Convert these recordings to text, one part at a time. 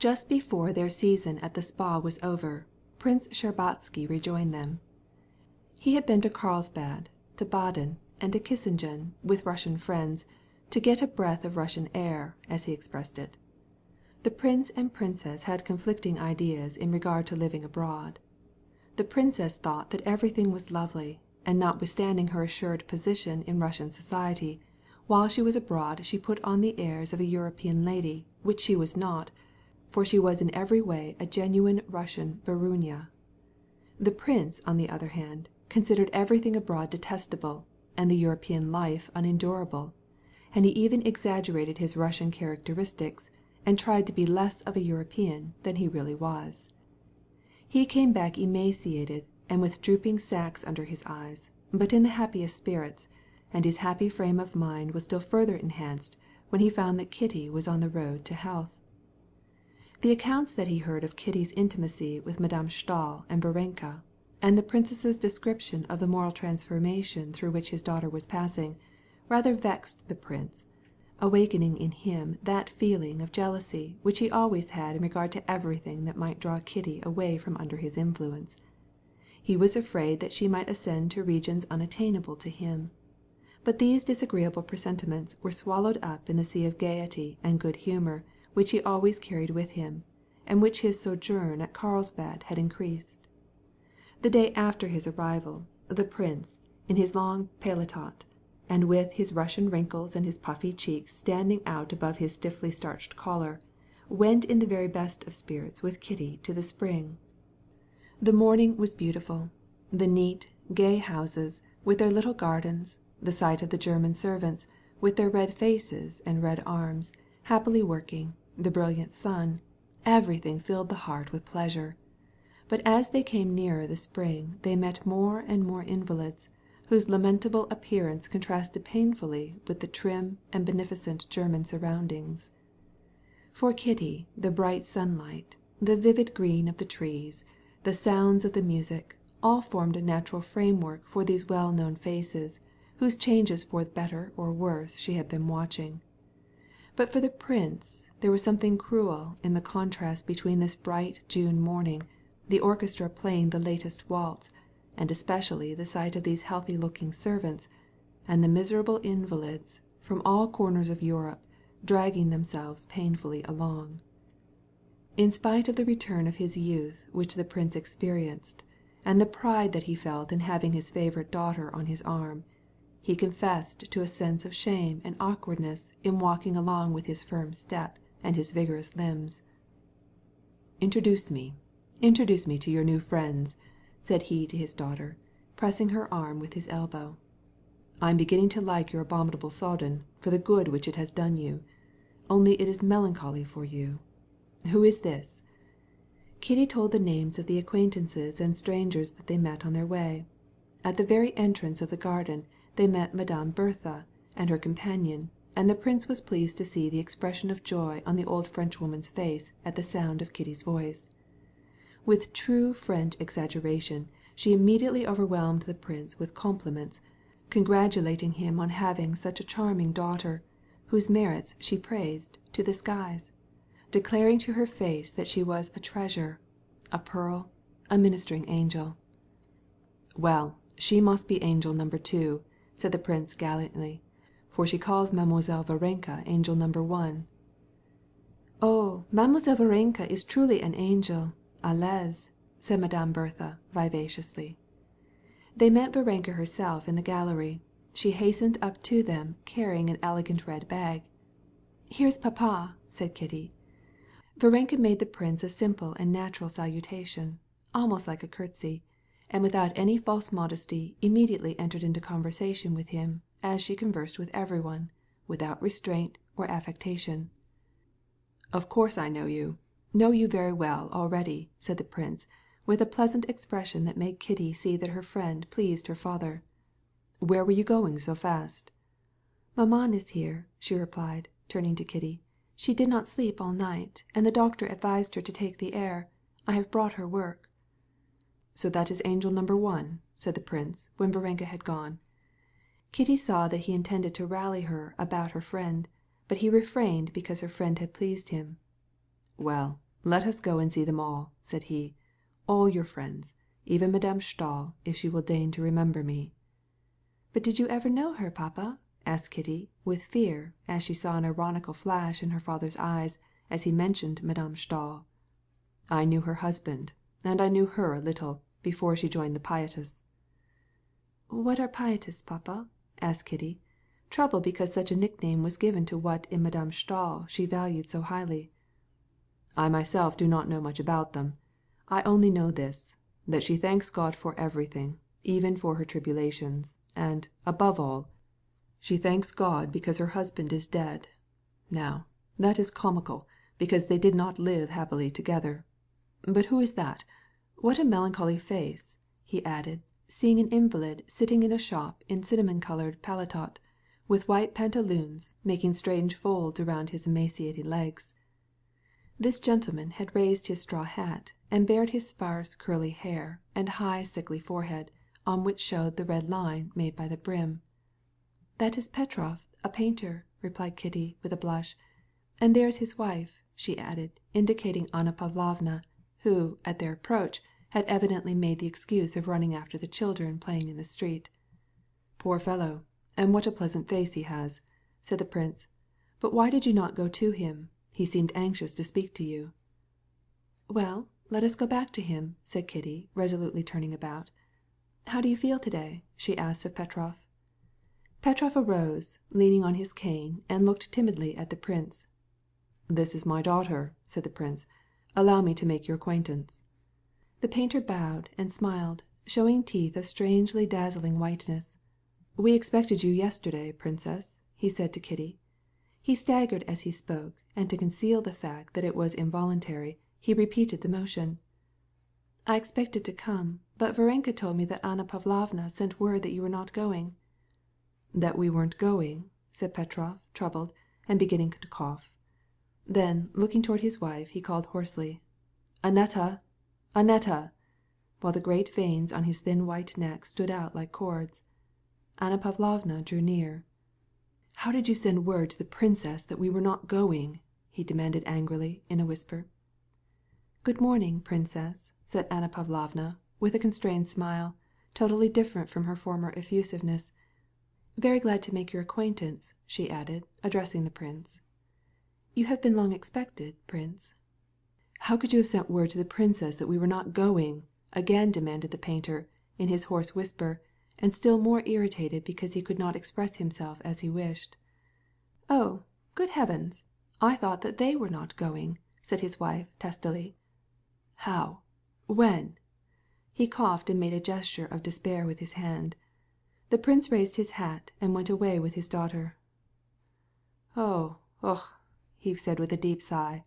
Just before their season at the spa was over, Prince Shtcherbatsky rejoined them. He had been to Carlsbad, to Baden, and to Kissingen with Russian friends, to get a breath of Russian air, as he expressed it. The prince and princess had conflicting ideas in regard to living abroad. The princess thought that everything was lovely, and notwithstanding her assured position in Russian society, while she was abroad she put on the airs of a European lady, which she was not, for she was in every way a genuine Russian baruinya. The prince, on the other hand, considered everything abroad detestable, and the European life unendurable, and he even exaggerated his Russian characteristics, and tried to be less of a European than he really was. He came back emaciated and with drooping sacks under his eyes, but in the happiest spirits, and his happy frame of mind was still further enhanced when he found that Kitty was on the road to health. The accounts that he heard of Kitty's intimacy with Madame Stahl and Varenka, and the princess's description of the moral transformation through which his daughter was passing, rather vexed the prince, awakening in him that feeling of jealousy which he always had in regard to everything that might draw Kitty away from under his influence. He was afraid that she might ascend to regions unattainable to him. But these disagreeable presentiments were swallowed up in the sea of gaiety and good humour which he always carried with him, and which his sojourn at Carlsbad had increased. The day after his arrival, the prince, in his long paletot, and with his Russian wrinkles and his puffy cheeks standing out above his stiffly starched collar, went in the very best of spirits with Kitty to the spring. The morning was beautiful. The neat, gay houses, with their little gardens, the sight of the German servants, with their red faces and red arms, happily working, the brilliant sun, everything filled the heart with pleasure. But as they came nearer the spring they met more and more invalids, whose lamentable appearance contrasted painfully with the trim and beneficent German surroundings. For Kitty, the bright sunlight, the vivid green of the trees, the sounds of the music, all formed a natural framework for these well-known faces, whose changes for better or worse she had been watching. But for the prince there was something cruel in the contrast between this bright June morning, the orchestra playing the latest waltz, and especially the sight of these healthy-looking servants, and the miserable invalids, from all corners of Europe, dragging themselves painfully along. In spite of the return of his youth which the prince experienced, and the pride that he felt in having his favourite daughter on his arm, he confessed to a sense of shame and awkwardness in walking along with his firm step and his vigorous limbs. Introduce me to your new friends," said he to his daughter, pressing her arm with his elbow. "I am beginning to like your abominable Soden for the good which it has done you. Only it is melancholy for you. Who is this?" Kitty told the names of the acquaintances and strangers that they met on their way. At the very entrance of the garden they met Madame Berthe and her companion, and the prince was pleased to see the expression of joy on the old Frenchwoman's face at the sound of Kitty's voice. With true French exaggeration, she immediately overwhelmed the prince with compliments, congratulating him on having such a charming daughter, whose merits she praised to the skies, declaring to her face that she was a treasure, a pearl, a ministering angel. "Well, she must be angel number 2, said the prince gallantly, "for she calls Mademoiselle Varenka angel number 1. "Oh, Mademoiselle Varenka is truly an angel, à l'aise," said Madame Berthe vivaciously. They met Varenka herself in the gallery. She hastened up to them carrying an elegant red bag. "Here's papa," said Kitty. Varenka made the prince a simple and natural salutation, almost like a curtsy, and without any false modesty immediately entered into conversation with him, as she conversed with everyone, without restraint or affectation. "Of course I know you very well already," said the prince, with a pleasant expression that made Kitty see that her friend pleased her father. "Where were you going so fast?" "Maman is here," she replied, turning to Kitty. "She did not sleep all night, and the doctor advised her to take the air. I have brought her work." "So that is angel number 1," said the prince, when Varenka had gone. Kitty saw that he intended to rally her about her friend, but he refrained because her friend had pleased him. "Well, "Let us go and see them all," said he. "All your friends, even Madame Stahl, if she will deign to remember me." "But did you ever know her, papa?" asked Kitty, with fear, as she saw an ironical flash in her father's eyes as he mentioned Madame Stahl. "I knew her husband, and I knew her a little, before she joined the Pietists." "What are Pietists, papa?" asked Kitty, troubled because such a nickname was given to what in Madame Stahl she valued so highly. "I myself do not know much about them. I only know this, that she thanks God for everything, even for her tribulations, and, above all, she thanks God because her husband is dead. Now, that is comical, because they did not live happily together. But who is that? What a melancholy face," he added, seeing an invalid sitting in a shop in cinnamon-colored paletot, with white pantaloons making strange folds around his emaciated legs. This gentleman had raised his straw hat and bared his sparse curly hair and high sickly forehead, on which showed the red line made by the brim. "That is Petrov, a painter," replied Kitty, with a blush. "And there is his wife," she added, indicating Anna Pavlovna, who, at their approach, had evidently made the excuse of running after the children playing in the street. "Poor fellow, and what a pleasant face he has," said the prince. "But why did you not go to him? He seemed anxious to speak to you." "Well, let us go back to him," said Kitty, resolutely turning about. "How do you feel today?" she asked of Petrov. Petrov arose, leaning on his cane, and looked timidly at the prince. "This is my daughter," said the prince. "Allow me to make your acquaintance." The painter bowed and smiled, showing teeth of strangely dazzling whiteness. "We expected you yesterday, princess," he said to Kitty. He staggered as he spoke, and to conceal the fact that it was involuntary, he repeated the motion. "I expected to come, but Varenka told me that Anna Pavlovna sent word that you were not going." "That we weren't going?" said Petrov, troubled, and beginning to cough. Then, looking toward his wife, he called hoarsely, "Annetta! Annetta!" while the great veins on his thin white neck stood out like cords. Anna Pavlovna drew near. "How did you send word to the princess that we were not going?" he demanded angrily, in a whisper. "Good morning, princess," said Anna Pavlovna, with a constrained smile, totally different from her former effusiveness. "Very glad to make your acquaintance," she added, addressing the prince. "You have been long expected, prince." "How could you have sent word to the princess that we were not going?" again demanded the painter, in his hoarse whisper, and still more irritated because he could not express himself as he wished. "Oh, good heavens! I thought that they were not going," said his wife testily. "How? When?" He coughed and made a gesture of despair with his hand. The prince raised his hat and went away with his daughter. "Oh, ugh!" he said with a deep sigh.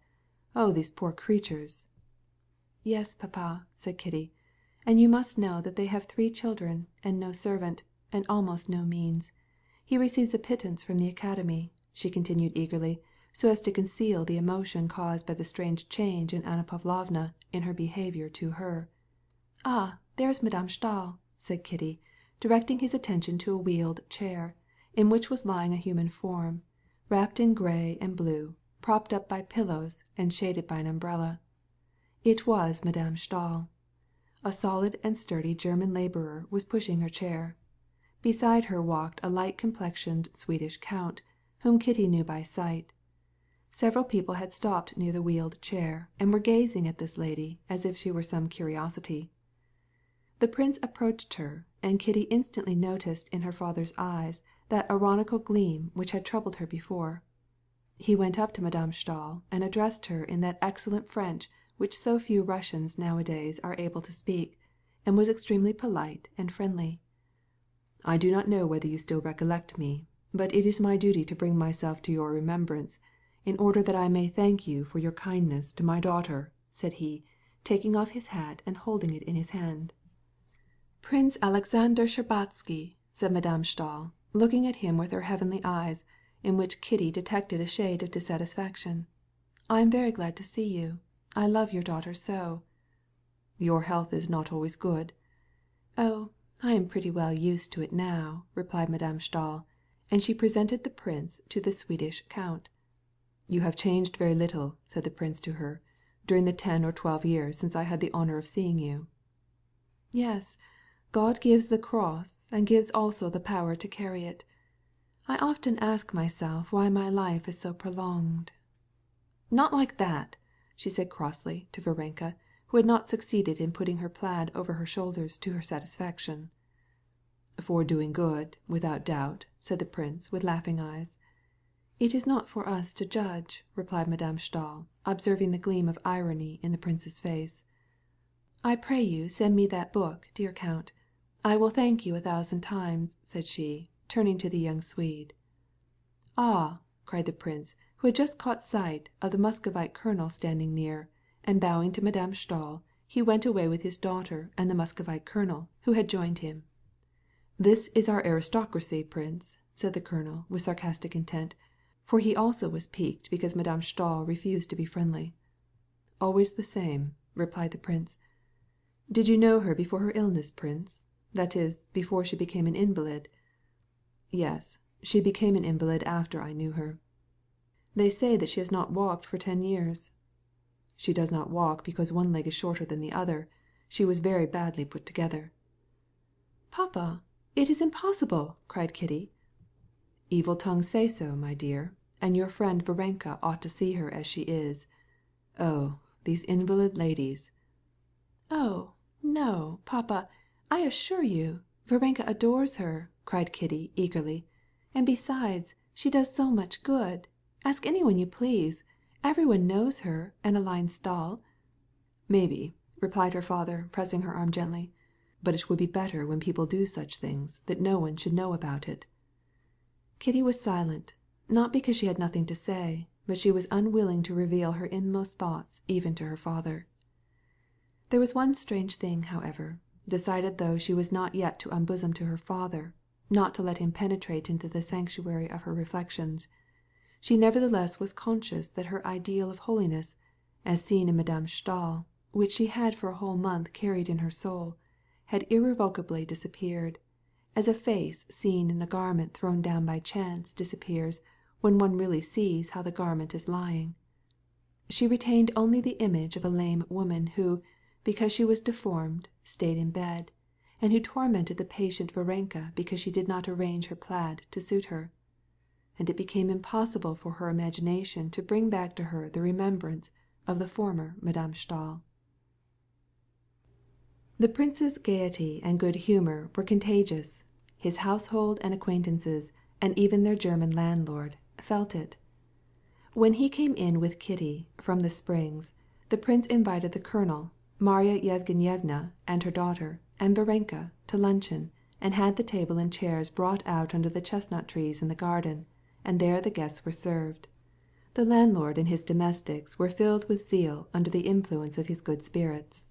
"Oh, these poor creatures!" "Yes, papa," said Kitty. "And you must know that they have 3 children, and no servant, and almost no means. He receives a pittance from the academy," she continued eagerly, so as to conceal the emotion caused by the strange change in Anna Pavlovna in her behavior to her. "Ah, there is Madame Stahl," said Kitty, directing his attention to a wheeled chair, in which was lying a human form, wrapped in gray and blue, propped up by pillows and shaded by an umbrella. It was Madame Stahl. A solid and sturdy German laborer was pushing her chair. Beside her walked a light-complexioned Swedish count, whom Kitty knew by sight. Several people had stopped near the wheeled chair, and were gazing at this lady as if she were some curiosity. The prince approached her, and Kitty instantly noticed in her father's eyes that ironical gleam which had troubled her before. He went up to Madame Stahl and addressed her in that excellent French which so few Russians nowadays are able to speak, and was extremely polite and friendly. "I do not know whether you still recollect me, but it is my duty to bring myself to your remembrance, in order that I may thank you for your kindness to my daughter," said he, taking off his hat and holding it in his hand. "Prince Alexander Shtcherbatsky," said Madame Stahl, looking at him with her heavenly eyes, in which Kitty detected a shade of dissatisfaction. "I am very glad to see you. I love your daughter so." "Your health is not always good." "Oh, I am pretty well used to it now," replied Madame Stahl, and she presented the prince to the Swedish count. "You have changed very little," said the prince to her. during the 10 or 12 years since I had the honor of seeing you." "Yes, God gives the cross and gives also the power to carry it. I often ask myself why my life is so prolonged." "Not like that," she said crossly to Varenka, who had not succeeded in putting her plaid over her shoulders to her satisfaction. "For doing good, without doubt," said the prince, with laughing eyes. "It is not for us to judge," replied Madame Stahl, observing the gleam of irony in the prince's face. "I pray you send me that book, dear Count. I will thank you 1,000 times," said she, turning to the young Swede. "Ah!" cried the prince, who had just caught sight of the Muscovite colonel standing near, and bowing to Madame Stahl, he went away with his daughter and the Muscovite colonel, who had joined him. "This is our aristocracy, prince," said the colonel, with sarcastic intent, for he also was piqued because Madame Stahl refused to be friendly. "Always the same," replied the prince. "Did you know her before her illness, prince? That is, before she became an invalid?" "Yes, she became an invalid after I knew her." "They say that she has not walked for 10 years." "She does not walk because one leg is shorter than the other. She was very badly put together." "Papa, it is impossible!" cried Kitty. "Evil tongues say so, my dear, and your friend Varenka ought to see her as she is. Oh, these invalid ladies!" "Oh, no, papa, I assure you, Varenka adores her," cried Kitty eagerly. "And besides, she does so much good. Ask anyone you please. Everyone knows her, Emmeline Stahl." "Maybe," replied her father, pressing her arm gently. "But it would be better when people do such things that no one should know about it." Kitty was silent, not because she had nothing to say, but she was unwilling to reveal her inmost thoughts even to her father. There was one strange thing, however, decided though she was not yet to unbosom to her father, not to let him penetrate into the sanctuary of her reflections. She nevertheless was conscious that her ideal of holiness, as seen in Madame Stahl, which she had for a whole month carried in her soul, had irrevocably disappeared, as a face seen in a garment thrown down by chance disappears when one really sees how the garment is lying. She retained only the image of a lame woman who, because she was deformed, stayed in bed, and who tormented the patient Varenka because she did not arrange her plaid to suit her. And it became impossible for her imagination to bring back to her the remembrance of the former Madame Stahl. The prince's gaiety and good humor were contagious. His household and acquaintances, and even their German landlord, felt it. When he came in with Kitty from the Springs, the prince invited the colonel, Marya Yevgenyevna and her daughter, and Varenka to luncheon, and had the table and chairs brought out under the chestnut trees in the garden, and there the guests were served. The landlord and his domestics were filled with zeal under the influence of his good spirits.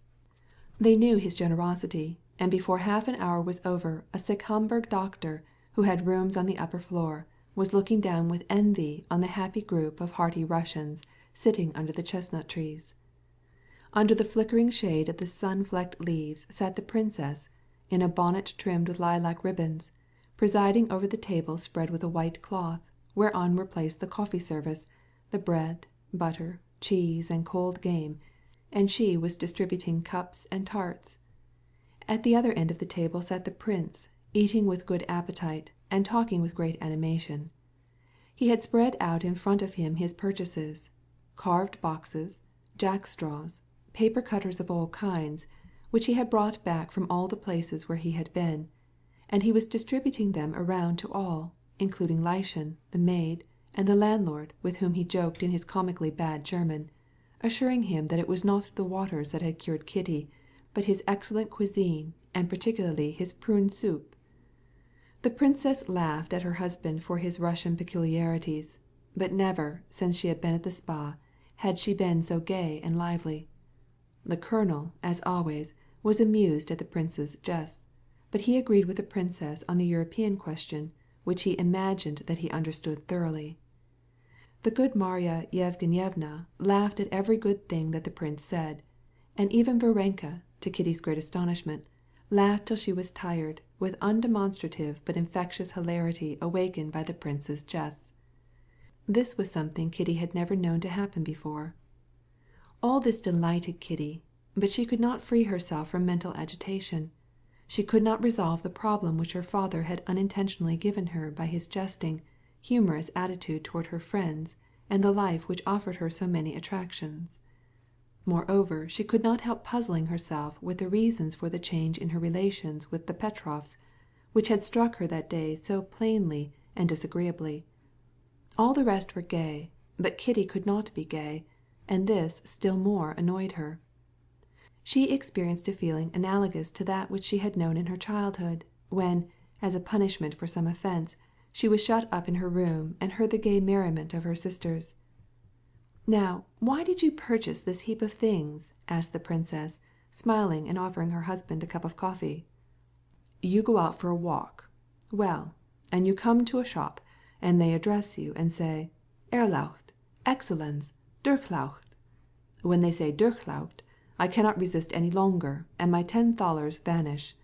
They knew his generosity, and before half an hour was over a sick Hamburg doctor, who had rooms on the upper floor, was looking down with envy on the happy group of hearty Russians sitting under the chestnut trees. Under the flickering shade of the sun-flecked leaves sat the princess, in a bonnet trimmed with lilac ribbons, presiding over the table spread with a white cloth, whereon were placed the coffee service, the bread, butter, cheese, and cold game, and she was distributing cups and tarts. At the other end of the table sat the prince, eating with good appetite, and talking with great animation. He had spread out in front of him his purchases, carved boxes, jackstraws, paper cutters of all kinds, which he had brought back from all the places where he had been, and he was distributing them around to all, including Lieschen, the maid, and the landlord, with whom he joked in his comically bad German, assuring him that it was not the waters that had cured Kitty, but his excellent cuisine, and particularly his prune soup. The princess laughed at her husband for his Russian peculiarities, but never, since she had been at the spa, had she been so gay and lively. The colonel, as always, was amused at the prince's jests, but he agreed with the princess on the European question, which he imagined that he understood thoroughly. The good Marya Yevgenyevna laughed at every good thing that the prince said, and even Varenka, to Kitty's great astonishment, laughed till she was tired, with undemonstrative but infectious hilarity awakened by the prince's jests. This was something Kitty had never known to happen before. All this delighted Kitty, but she could not free herself from mental agitation. She could not resolve the problem which her father had unintentionally given her by his jesting, humorous attitude toward her friends and the life which offered her so many attractions. Moreover, she could not help puzzling herself with the reasons for the change in her relations with the Petrovs, which had struck her that day so plainly and disagreeably. All the rest were gay, but Kitty could not be gay, and this still more annoyed her. She experienced a feeling analogous to that which she had known in her childhood, when, as a punishment for some offense, she was shut up in her room and heard the gay merriment of her sisters. "Now, why did you purchase this heap of things?" asked the princess, smiling and offering her husband a cup of coffee. "You go out for a walk. Well, and you come to a shop, and they address you and say, 'Erlaucht, Excellenz, Durchlaucht.' When they say Durchlaucht, I cannot resist any longer, and my $10 vanish."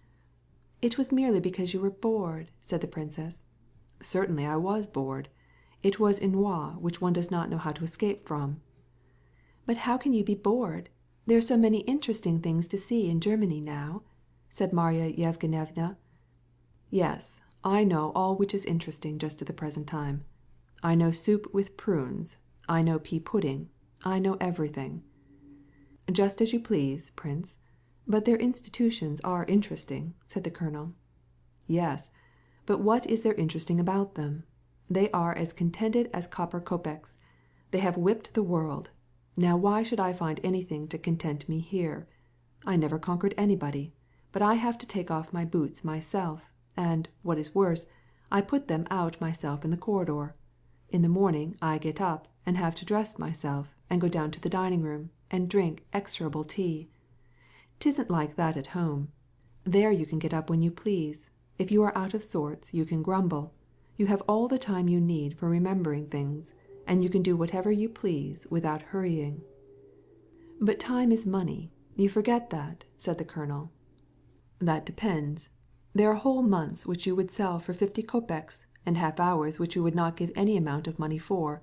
"It was merely because you were bored," said the princess. "Certainly I was bored. It was ennui which one does not know how to escape from." "But how can you be bored? There are so many interesting things to see in Germany now," said Marya Yevgenyevna. "Yes, I know all which is interesting just at the present time. I know soup with prunes. I know pea pudding. I know everything." "Just as you please, Prince. But their institutions are interesting," said the colonel. "Yes, but what is there interesting about them? They are as contented as copper kopecks. They have whipped the world. Now why should I find anything to content me here? I never conquered anybody, but I have to take off my boots myself, and, what is worse, I put them out myself in the corridor. In the morning I get up and have to dress myself and go down to the dining room and drink execrable tea. 'Tisn't like that at home. There you can get up when you please. If you are out of sorts, you can grumble. You have all the time you need for remembering things, and you can do whatever you please without hurrying." "But time is money. You forget that," said the colonel. "That depends. There are whole months which you would sell for 50 kopecks, and half hours which you would not give any amount of money for.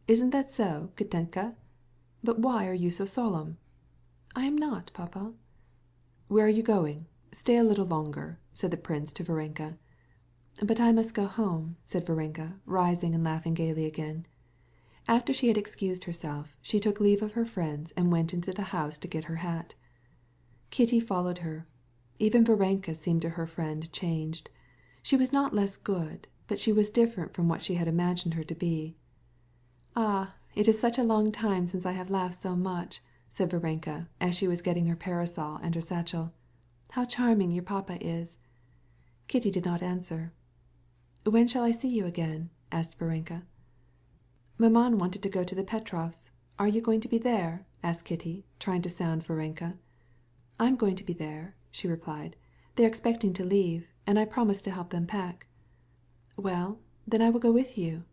Isn't that so, Katenka? But why are you so solemn?" "I am not, papa." "Where are you going? Stay a little longer," said the prince to Varenka. "But I must go home," said Varenka, rising and laughing gaily again. After she had excused herself, she took leave of her friends and went into the house to get her hat. Kitty followed her. Even Varenka seemed to her friend changed. She was not less good, but she was different from what she had imagined her to be. "Ah, it is such a long time since I have laughed so much," said Varenka, as she was getting her parasol and her satchel. "How charming your papa is!" Kitty did not answer. "When shall I see you again?" asked Varenka. "Maman wanted to go to the Petrovs. Are you going to be there?" asked Kitty, trying to sound Varenka. "I'm going to be there," she replied. "They're expecting to leave, and I promised to help them pack." "Well, then I will go with you."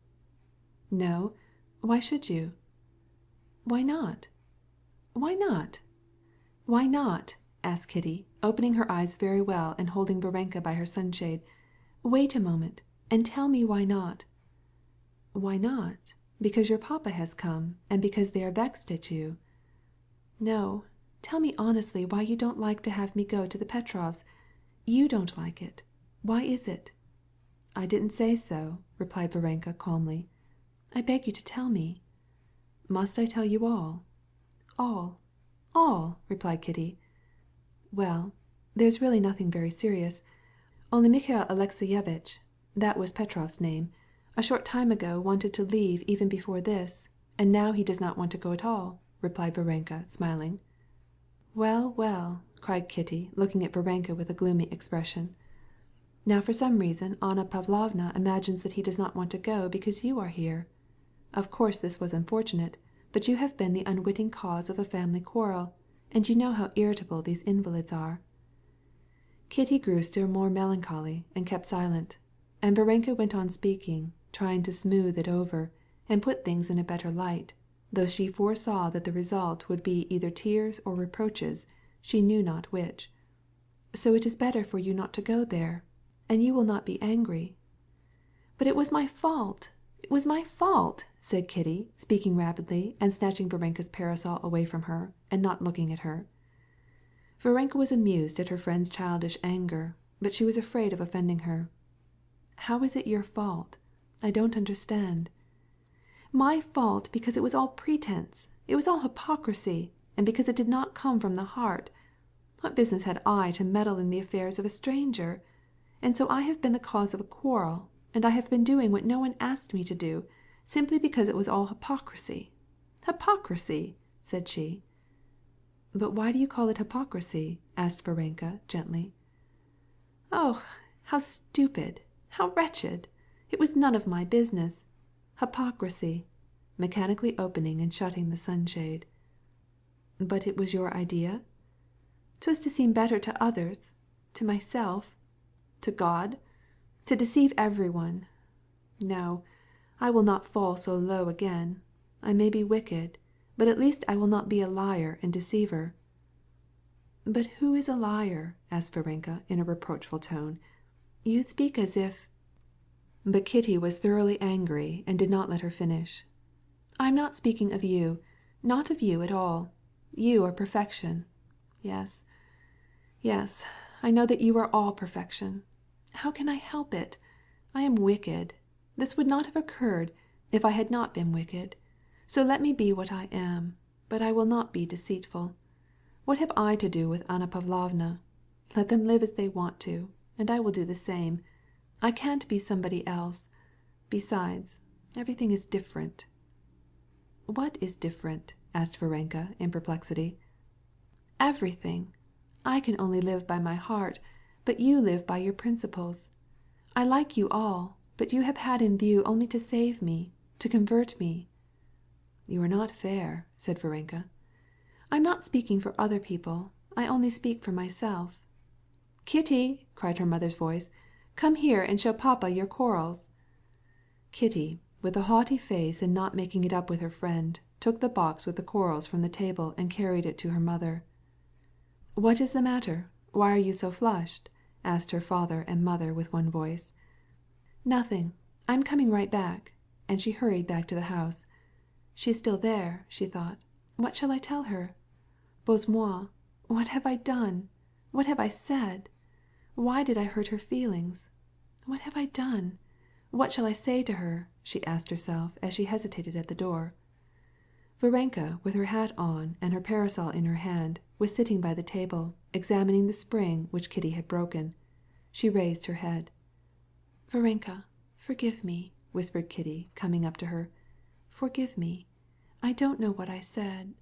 "No. Why should you?" "Why not?" "Why not?" "Why not?" asked Kitty, opening her eyes very well and holding Varenka by her sunshade. "Wait a moment, and tell me why not." "Why not? Because your papa has come, and because they are vexed at you." "No, tell me honestly why you don't like to have me go to the Petrovs. You don't like it. Why is it?" "I didn't say so," replied Varenka calmly. "I beg you to tell me." "Must I tell you all?" "All, all," replied Kitty. "Well, there's really nothing very serious. Only Mikhail Alexeyevitch, that was Petrov's name, a short time ago wanted to leave even before this, and now he does not want to go at all," replied Varenka, smiling. "Well, well," cried Kitty, looking at Varenka with a gloomy expression. "Now for some reason Anna Pavlovna imagines that he does not want to go because you are here. Of course this was unfortunate, but you have been the unwitting cause of a family quarrel, and you know how irritable these invalids are." Kitty grew still more melancholy and kept silent, and Varenka went on speaking, trying to smooth it over and put things in a better light, though she foresaw that the result would be either tears or reproaches, she knew not which. "So it is better for you not to go there, and you will not be angry." "But it was my fault. It was my fault," said Kitty, speaking rapidly, and snatching Varenka's parasol away from her, and not looking at her. Varenka was amused at her friend's childish anger, but she was afraid of offending her. "How is it your fault? I don't understand." "My fault because it was all pretense, it was all hypocrisy, and because it did not come from the heart. What business had I to meddle in the affairs of a stranger? And so I have been the cause of a quarrel, and I have been doing what no one asked me to do, simply because it was all hypocrisy. Hypocrisy!" said she. "But why do you call it hypocrisy?" asked Varenka gently. "Oh, how stupid, how wretched! It was none of my business. Hypocrisy," mechanically opening and shutting the sunshade. "But it was your idea?" "'Twas to seem better to others, to myself, to God, to deceive everyone. No, I will not fall so low again. I may be wicked, but at least I will not be a liar and deceiver." "But who is a liar?" asked Varenka in a reproachful tone. "You speak as if—" But Kitty was thoroughly angry and did not let her finish. "I am not speaking of you, not of you at all. You are perfection. Yes, yes, I know that you are all perfection. How can I help it? I am wicked. This would not have occurred if I had not been wicked. So let me be what I am, but I will not be deceitful. What have I to do with Anna Pavlovna? Let them live as they want to, and I will do the same. I can't be somebody else. Besides, everything is different." "What is different?" asked Varenka in perplexity. "Everything. I can only live by my heart, but you live by your principles. I like you all, but you have had in view only to save me, to convert me." "You are not fair," said Varenka. "I'm not speaking for other people. I only speak for myself." "Kitty!" cried her mother's voice. "Come here and show papa your corals." Kitty, with a haughty face and not making it up with her friend, took the box with the corals from the table and carried it to her mother. "What is the matter? Why are you so flushed?" asked her father and mother with one voice. "Nothing. I'm coming right back." And she hurried back to the house. "She's still there," she thought. "What shall I tell her? Bozhe moi! What have I done? What have I said? Why did I hurt her feelings? What have I done? What shall I say to her?" she asked herself as she hesitated at the door. Varenka, with her hat on and her parasol in her hand, was sitting by the table, examining the spring which Kitty had broken. She raised her head. "Varenka, forgive me," whispered Kitty, coming up to her. "Forgive me. I don't know what I said.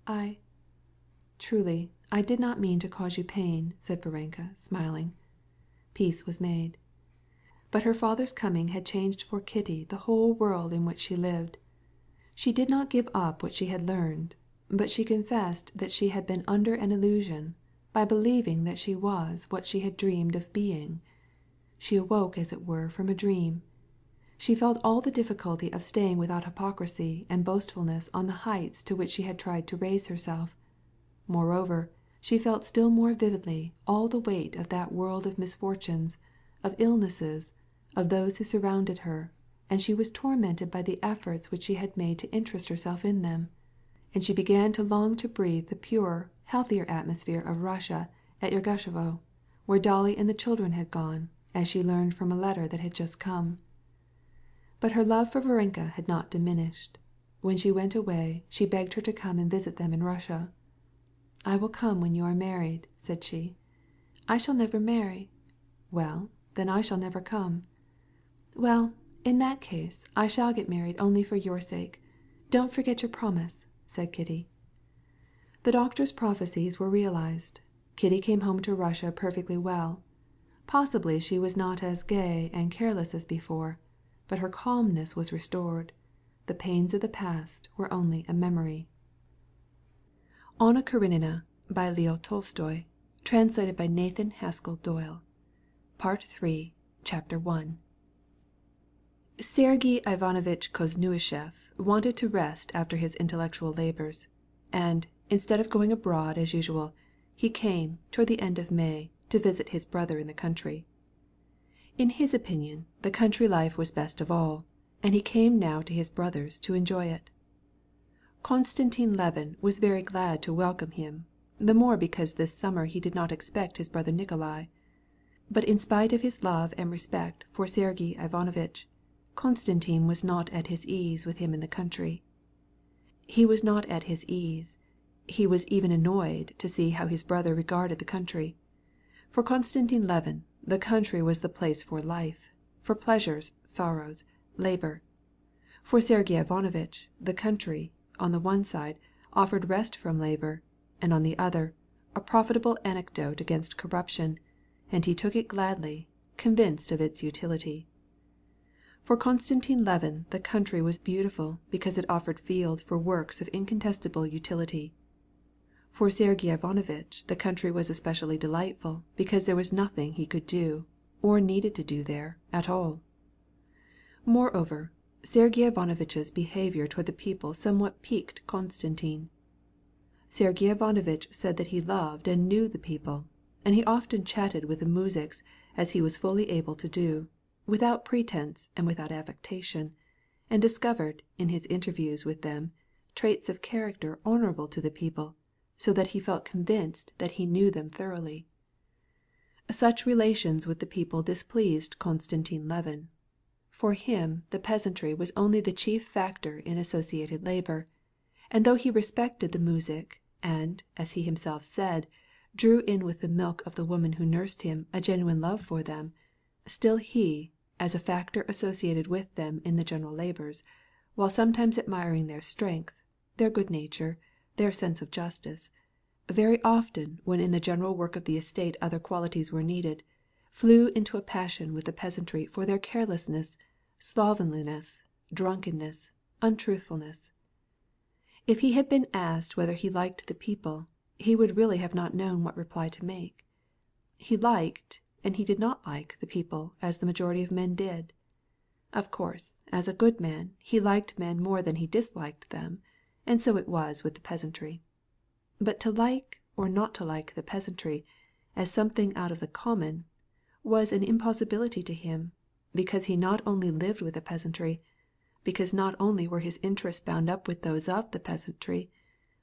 "Truly, I did not mean to cause you pain," said Varenka, smiling. Peace was made. But her father's coming had changed for Kitty the whole world in which she lived. She did not give up what she had learned, but she confessed that she had been under an illusion, by believing that she was what she had dreamed of being. She awoke, as it were, from a dream. She felt all the difficulty of staying without hypocrisy and boastfulness on the heights to which she had tried to raise herself. Moreover, she felt still more vividly all the weight of that world of misfortunes, of illnesses, of those who surrounded her, and she was tormented by the efforts which she had made to interest herself in them. And she began to long to breathe the pure, healthier atmosphere of Russia at Yergushovo, where Dolly and the children had gone, as she learned from a letter that had just come. But her love for Varenka had not diminished. When she went away, she begged her to come and visit them in Russia. "I will come when you are married," said she. "I shall never marry." "Well, then I shall never come." "Well, in that case I shall get married only for your sake. Don't forget your promise," said Kitty. The doctor's prophecies were realized. Kitty came home to Russia perfectly well. Possibly she was not as gay and careless as before, but her calmness was restored. The pains of the past were only a memory. Anna Karenina by Leo Tolstoy, translated by Nathan Haskell Doyle. Part 3, Chapter 1. Sergey Ivanovitch Kozneuishef wanted to rest after his intellectual labors, and, instead of going abroad as usual, he came, toward the end of May, to visit his brother in the country. In his opinion, the country life was best of all. and he came now to his brother's to enjoy it. Konstantin Levin was very glad to welcome him, the more because this summer he did not expect his brother Nikolai. But in spite of his love and respect for Sergey Ivanovitch, Konstantin was not at his ease with him in the country. He was not at his ease. He was even annoyed to see how his brother regarded the country. For Konstantin Levin, the country was the place for life, for pleasures, sorrows, labor. For Sergey Ivanovitch, the country, on the one side, offered rest from labor, and on the other, a profitable antidote against corruption, and he took it gladly, convinced of its utility. For Konstantin Levin the country was beautiful because it offered field for works of incontestable utility. For Sergey Ivanovitch the country was especially delightful because there was nothing he could do, or needed to do there, at all. Moreover, Sergey Ivanovitch's behavior toward the people somewhat piqued Konstantin. Sergey Ivanovitch said that he loved and knew the people, and he often chatted with the muzhiks as he was fully able to do, without pretense and without affectation, and discovered, in his interviews with them, traits of character honorable to the people, so that he felt convinced that he knew them thoroughly. Such relations with the people displeased Konstantin Levin. For him the peasantry was only the chief factor in associated labor, and though he respected the muzhik and, as he himself said, drew in with the milk of the woman who nursed him a genuine love for them, still he, as a factor associated with them in the general labors, while sometimes admiring their strength, their good nature, their sense of justice, very often when in the general work of the estate other qualities were needed, flew into a passion with the peasantry for their carelessness, slovenliness, drunkenness, untruthfulness. If he had been asked whether he liked the people, he would really have not known what reply to make. He liked, and he did not like the people as the majority of men did. Of course, as a good man, he liked men more than he disliked them, and so it was with the peasantry. But to like or not to like the peasantry, as something out of the common, was an impossibility to him, because he not only lived with the peasantry, because not only were his interests bound up with those of the peasantry,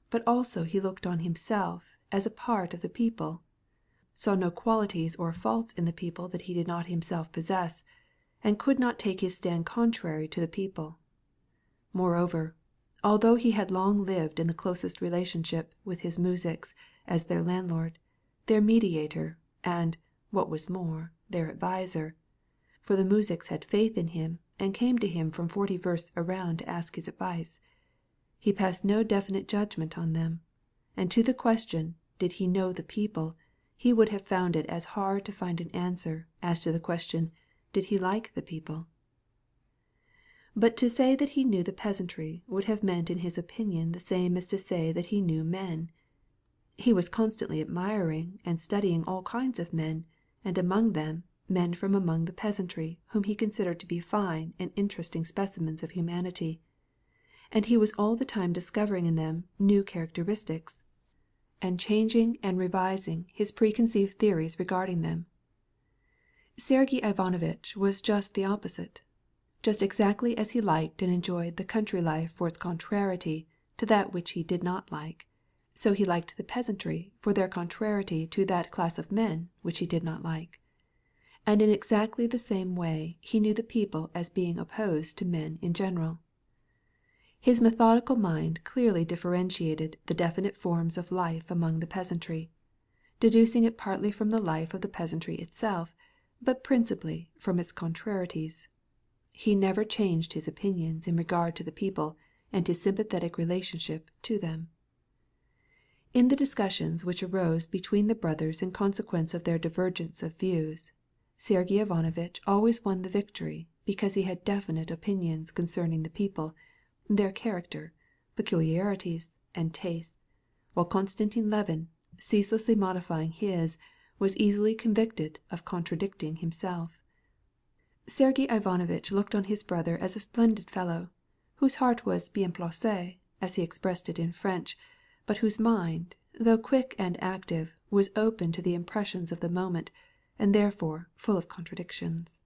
but also he looked on himself as a part of the people, saw no qualities or faults in the people that he did not himself possess, and could not take his stand contrary to the people. Moreover, although he had long lived in the closest relationship with his muzhiks as their landlord, their mediator, and, what was more, their adviser, for the muzhiks had faith in him and came to him from 40 versts around to ask his advice, he passed no definite judgment on them, and to the question, did he know the people, he would have found it as hard to find an answer as to the question, did he like the people? But to say that he knew the peasantry would have meant in his opinion the same as to say that he knew men. He was constantly admiring and studying all kinds of men, and among them, men from among the peasantry whom he considered to be fine and interesting specimens of humanity. And he was all the time discovering in them new characteristics, and changing and revising his preconceived theories regarding them. Sergey Ivanovitch was just the opposite. Just exactly as he liked and enjoyed the country life for its contrariety to that which he did not like, so he liked the peasantry for their contrariety to that class of men which he did not like. And in exactly the same way he knew the people as being opposed to men in general. His methodical mind clearly differentiated the definite forms of life among the peasantry, deducing it partly from the life of the peasantry itself, but principally from its contrarieties. He never changed his opinions in regard to the people and his sympathetic relationship to them. In the discussions which arose between the brothers in consequence of their divergence of views, Sergey Ivanovitch always won the victory because he had definite opinions concerning the people, their character, peculiarities, and tastes, while Konstantin Levin, ceaselessly modifying his, was easily convicted of contradicting himself. Sergey Ivanovitch looked on his brother as a splendid fellow, whose heart was bien placé, as he expressed it in French, but whose mind, though quick and active, was open to the impressions of the moment, and therefore full of contradictions.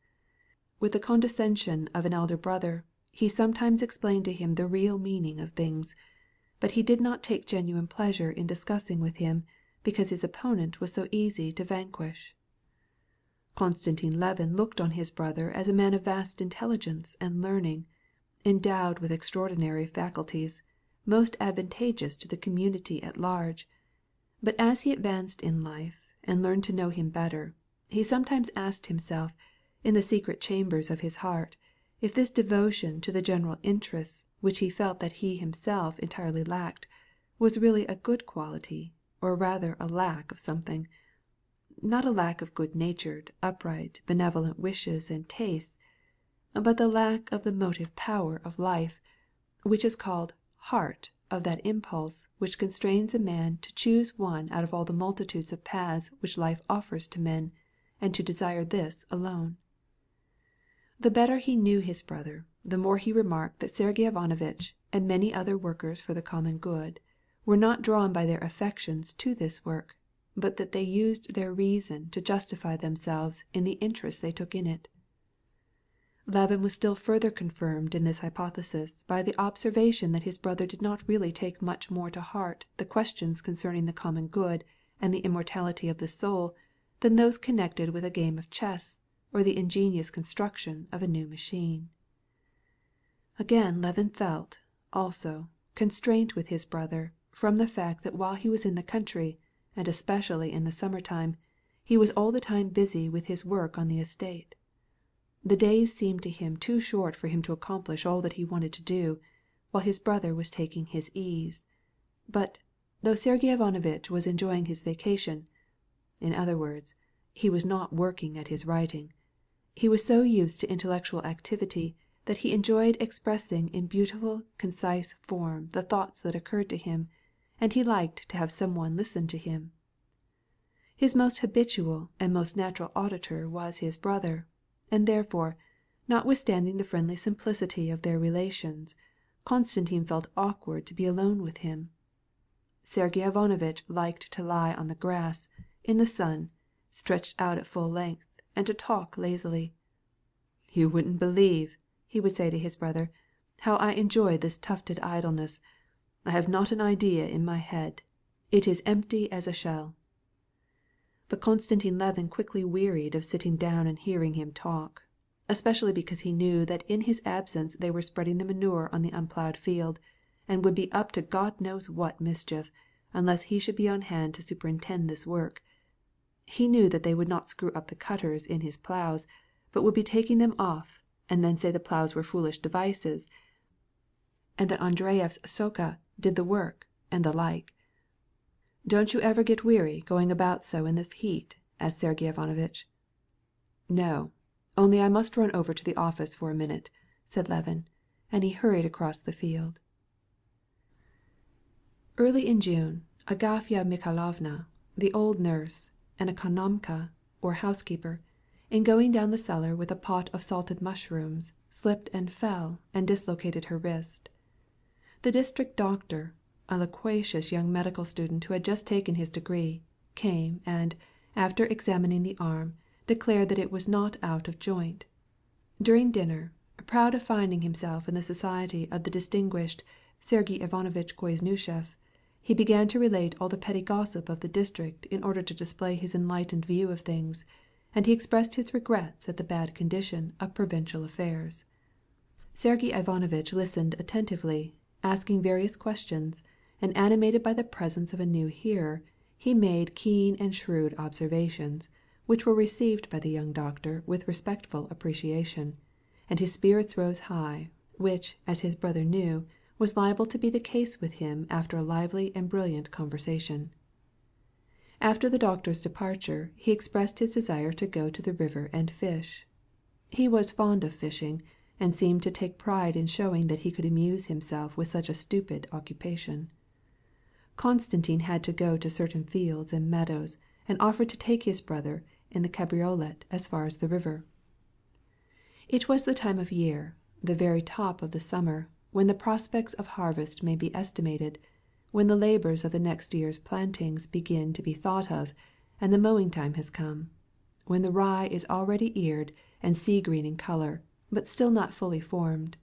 With the condescension of an elder brother, He sometimes explained to him the real meaning of things, but he did not take genuine pleasure in discussing with him, because his opponent was so easy to vanquish. Konstantin Levin looked on his brother as a man of vast intelligence and learning, endowed with extraordinary faculties, most advantageous to the community at large. But as he advanced in life, and learned to know him better, he sometimes asked himself, in the secret chambers of his heart, if this devotion to the general interests, which he felt that he himself entirely lacked, was really a good quality, or rather a lack of something. Not a lack of good-natured, upright, benevolent wishes and tastes, but the lack of the motive power of life, which is called heart, of that impulse which constrains a man to choose one out of all the multitudes of paths which life offers to men, and to desire this alone. The better he knew his brother, the more he remarked that Sergey Ivanovitch and many other workers for the common good were not drawn by their affections to this work, but that they used their reason to justify themselves in the interest they took in it. Levin was still further confirmed in this hypothesis by the observation that his brother did not really take much more to heart the questions concerning the common good and the immortality of the soul than those connected with a game of chess or the ingenious construction of a new machine. Again Levin felt, also, constraint with his brother from the fact that while he was in the country, and especially in the summer-time, he was all the time busy with his work on the estate. The days seemed to him too short for him to accomplish all that he wanted to do, while his brother was taking his ease. But, though Sergey Ivanovitch was enjoying his vacation, in other words, he was not working at his writing, he was so used to intellectual activity that he enjoyed expressing in beautiful, concise form the thoughts that occurred to him, and he liked to have some one listen to him. His most habitual and most natural auditor was his brother, and therefore, notwithstanding the friendly simplicity of their relations, Konstantin felt awkward to be alone with him. Sergey Ivanovitch liked to lie on the grass, in the sun, stretched out at full length, and to talk lazily. "You wouldn't believe," he would say to his brother, "how I enjoy this tufted idleness. I have not an idea in my head. It is empty as a shell." But Konstantin Levin quickly wearied of sitting down and hearing him talk, especially because he knew that in his absence they were spreading the manure on the unplowed field, and would be up to God knows what mischief, unless he should be on hand to superintend this work. He knew that they would not screw up the cutters in his plows, but would be taking them off, and then say the plows were foolish devices, and that Andreev's Soka did the work, and the like. "Don't you ever get weary going about so in this heat?" asked Sergey Ivanovitch. "No, only I must run over to the office for a minute," said Levin, and he hurried across the field. Early in June, Agafya Mikhailovna, the old nurse, an ekonomka, or housekeeper, in going down the cellar with a pot of salted mushrooms, slipped and fell and dislocated her wrist. The district doctor, a loquacious young medical student who had just taken his degree, came and, after examining the arm, declared that it was not out of joint. During dinner, proud of finding himself in the society of the distinguished Sergey Ivanovitch Koiznushef, he began to relate all the petty gossip of the district in order to display his enlightened view of things, and he expressed his regrets at the bad condition of provincial affairs. Sergey Ivanovitch listened attentively, asking various questions, and animated by the presence of a new hearer, he made keen and shrewd observations, which were received by the young doctor with respectful appreciation, and his spirits rose high, which, as his brother knew, was liable to be the case with him after a lively and brilliant conversation. After the doctor's departure, he expressed his desire to go to the river and fish. He was fond of fishing, and seemed to take pride in showing that he could amuse himself with such a stupid occupation. Konstantin had to go to certain fields and meadows, and offered to take his brother in the cabriolet as far as the river. It was the time of year, the very top of the summer, when the prospects of harvest may be estimated, when the labors of the next year's plantings begin to be thought of, and the mowing time has come, when the rye is already eared and sea-green in color, but still not fully formed,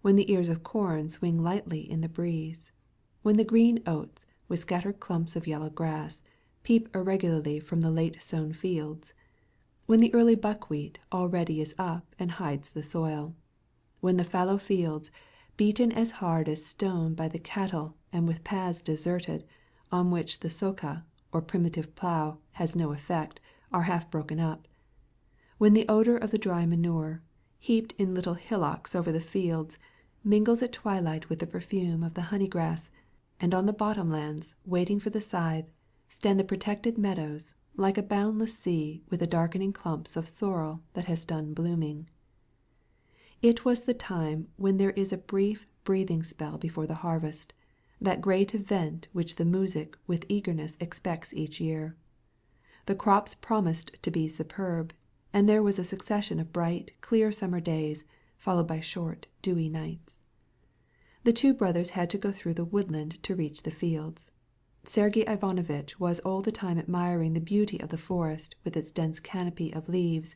when the ears of corn swing lightly in the breeze, when the green oats, with scattered clumps of yellow grass, peep irregularly from the late-sown fields, when the early buckwheat already is up and hides the soil, when the fallow fields, beaten as hard as stone by the cattle and with paths deserted, on which the soka, or primitive plough, has no effect, are half broken up, when the odour of the dry manure, heaped in little hillocks over the fields, mingles at twilight with the perfume of the honey grass, and on the bottom-lands, waiting for the scythe, stand the protected meadows, like a boundless sea with the darkening clumps of sorrel that has done blooming. It was the time when there is a brief breathing spell before the harvest, that great event which the muzhik with eagerness expects each year. The crops promised to be superb, and there was a succession of bright, clear summer days, followed by short, dewy nights. The two brothers had to go through the woodland to reach the fields. Sergey Ivanovitch was all the time admiring the beauty of the forest with its dense canopy of leaves,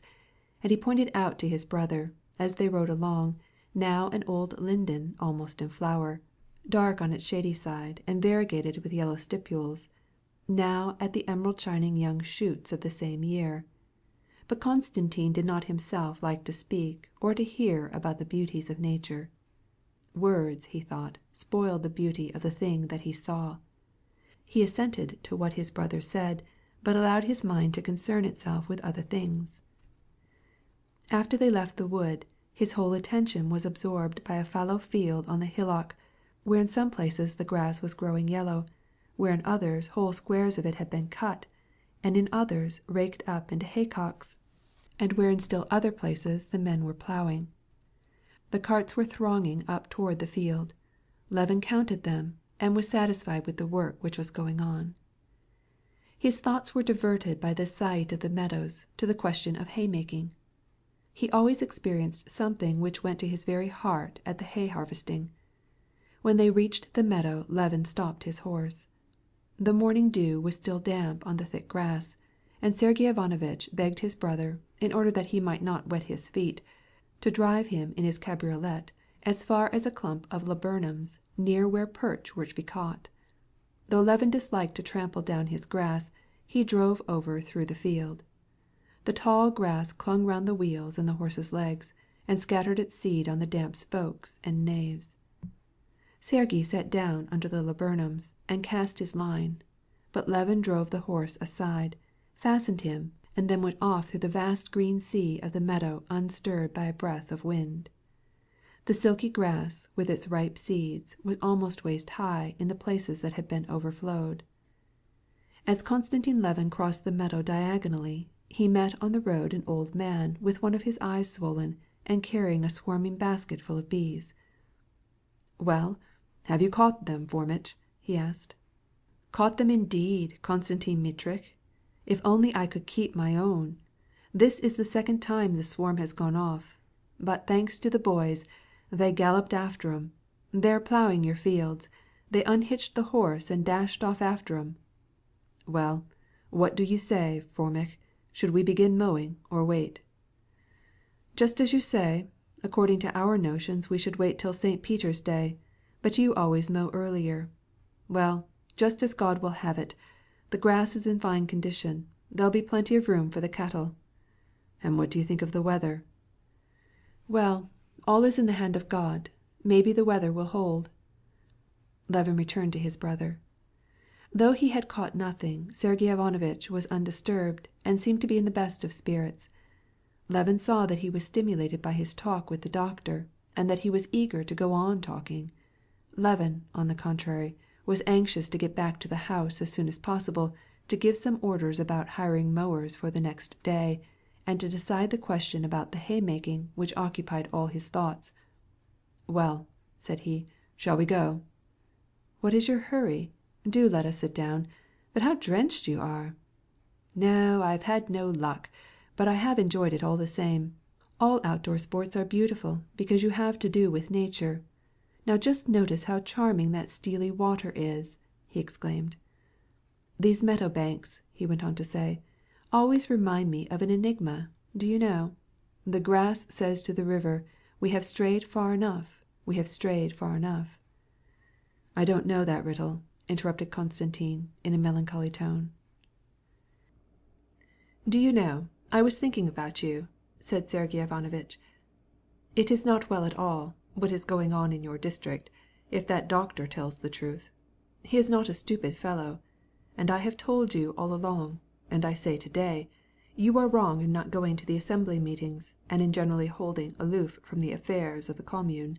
and he pointed out to his brother, as they rode along, now an old linden almost in flower, dark on its shady side and variegated with yellow stipules, now at the emerald-shining young shoots of the same year. But Konstantin did not himself like to speak or to hear about the beauties of nature. Words, he thought, spoiled the beauty of the thing that he saw. He assented to what his brother said, but allowed his mind to concern itself with other things. After they left the wood, his whole attention was absorbed by a fallow field on the hillock, where in some places the grass was growing yellow, where in others whole squares of it had been cut, and in others raked up into haycocks, and where in still other places the men were ploughing. The carts were thronging up toward the field. Levin counted them, and was satisfied with the work which was going on. His thoughts were diverted by the sight of the meadows to the question of haymaking. He always experienced something which went to his very heart at the hay harvesting. When they reached the meadow Levin stopped his horse. The morning dew was still damp on the thick grass, and Sergey Ivanovitch begged his brother, in order that he might not wet his feet, to drive him in his cabriolet as far as a clump of laburnums near where perch were to be caught. Though Levin disliked to trample down his grass, he drove over through the field. The tall grass clung round the wheels and the horse's legs, and scattered its seed on the damp spokes and naves. Sergey sat down under the laburnums and cast his line, but Levin drove the horse aside, fastened him, and then went off through the vast green sea of the meadow unstirred by a breath of wind. The silky grass with its ripe seeds was almost waist-high in the places that had been overflowed. As Konstantin Levin crossed the meadow diagonally, he met on the road an old man with one of his eyes swollen and carrying a swarming basket full of bees. "Well, have you caught them, Fomitch?" he asked. "Caught them indeed, Konstantin Mitrich. If only I could keep my own. This is the second time the swarm has gone off. But thanks to the boys, they galloped after 'em. They're ploughing your fields. They unhitched the horse and dashed off after 'em. Well, what do you say, Fomitch? Should we begin mowing or wait?" "Just as you say. According to our notions we should wait till St. Peter's Day, but you always mow earlier. Well, just as God will have it. The grass is in fine condition. There'll be plenty of room for the cattle." "And what do you think of the weather?" "Well, all is in the hand of God. Maybe the weather will hold." Levin returned to his brother. Though he had caught nothing, Sergey Ivanovitch was undisturbed and seemed to be in the best of spirits. Levin saw that he was stimulated by his talk with the doctor, and that he was eager to go on talking. Levin, on the contrary, was anxious to get back to the house as soon as possible, to give some orders about hiring mowers for the next day, and to decide the question about the haymaking which occupied all his thoughts. "Well," said he, "shall we go?" "What is your hurry? Do let us sit down. But how drenched you are!" "No, I've had no luck, but I have enjoyed it all the same. All outdoor sports are beautiful because you have to do with nature. Now just notice how charming that steely water is," he exclaimed. "These meadow banks," he went on to say, "always remind me of an enigma, do you know? The grass says to the river, 'We have strayed far enough. We have strayed far enough." "I don't know that riddle," interrupted Konstantin, in a melancholy tone. "Do you know, I was thinking about you," said Sergey Ivanovitch. "It is not well at all, what is going on in your district, if that doctor tells the truth. He is not a stupid fellow. And I have told you all along, and I say today, you are wrong in not going to the assembly meetings and in generally holding aloof from the affairs of the commune.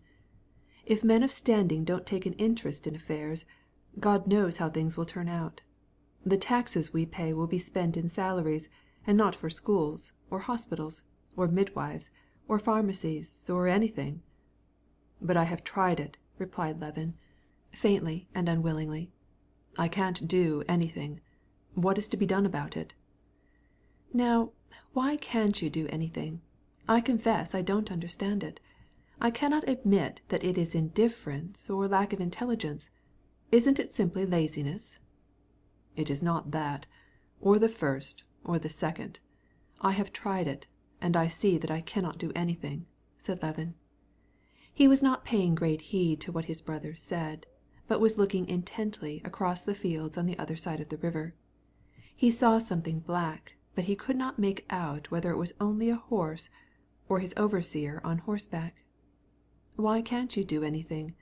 If men of standing don't take an interest in affairs, God knows how things will turn out. The taxes we pay will be spent in salaries, and not for schools, or hospitals, or midwives, or pharmacies, or anything." "But I have tried it," replied Levin, faintly and unwillingly. "I can't do anything. What is to be done about it?" "Now, why can't you do anything? I confess I don't understand it. I cannot admit that it is indifference or lack of intelligence. Isn't it simply laziness?" "It is not that, or the first, or the second. I have tried it, and I see that I cannot do anything," said Levin. He was not paying great heed to what his brother said, but was looking intently across the fields on the other side of the river. He saw something black, but he could not make out whether it was only a horse or his overseer on horseback. "Why can't you do anything?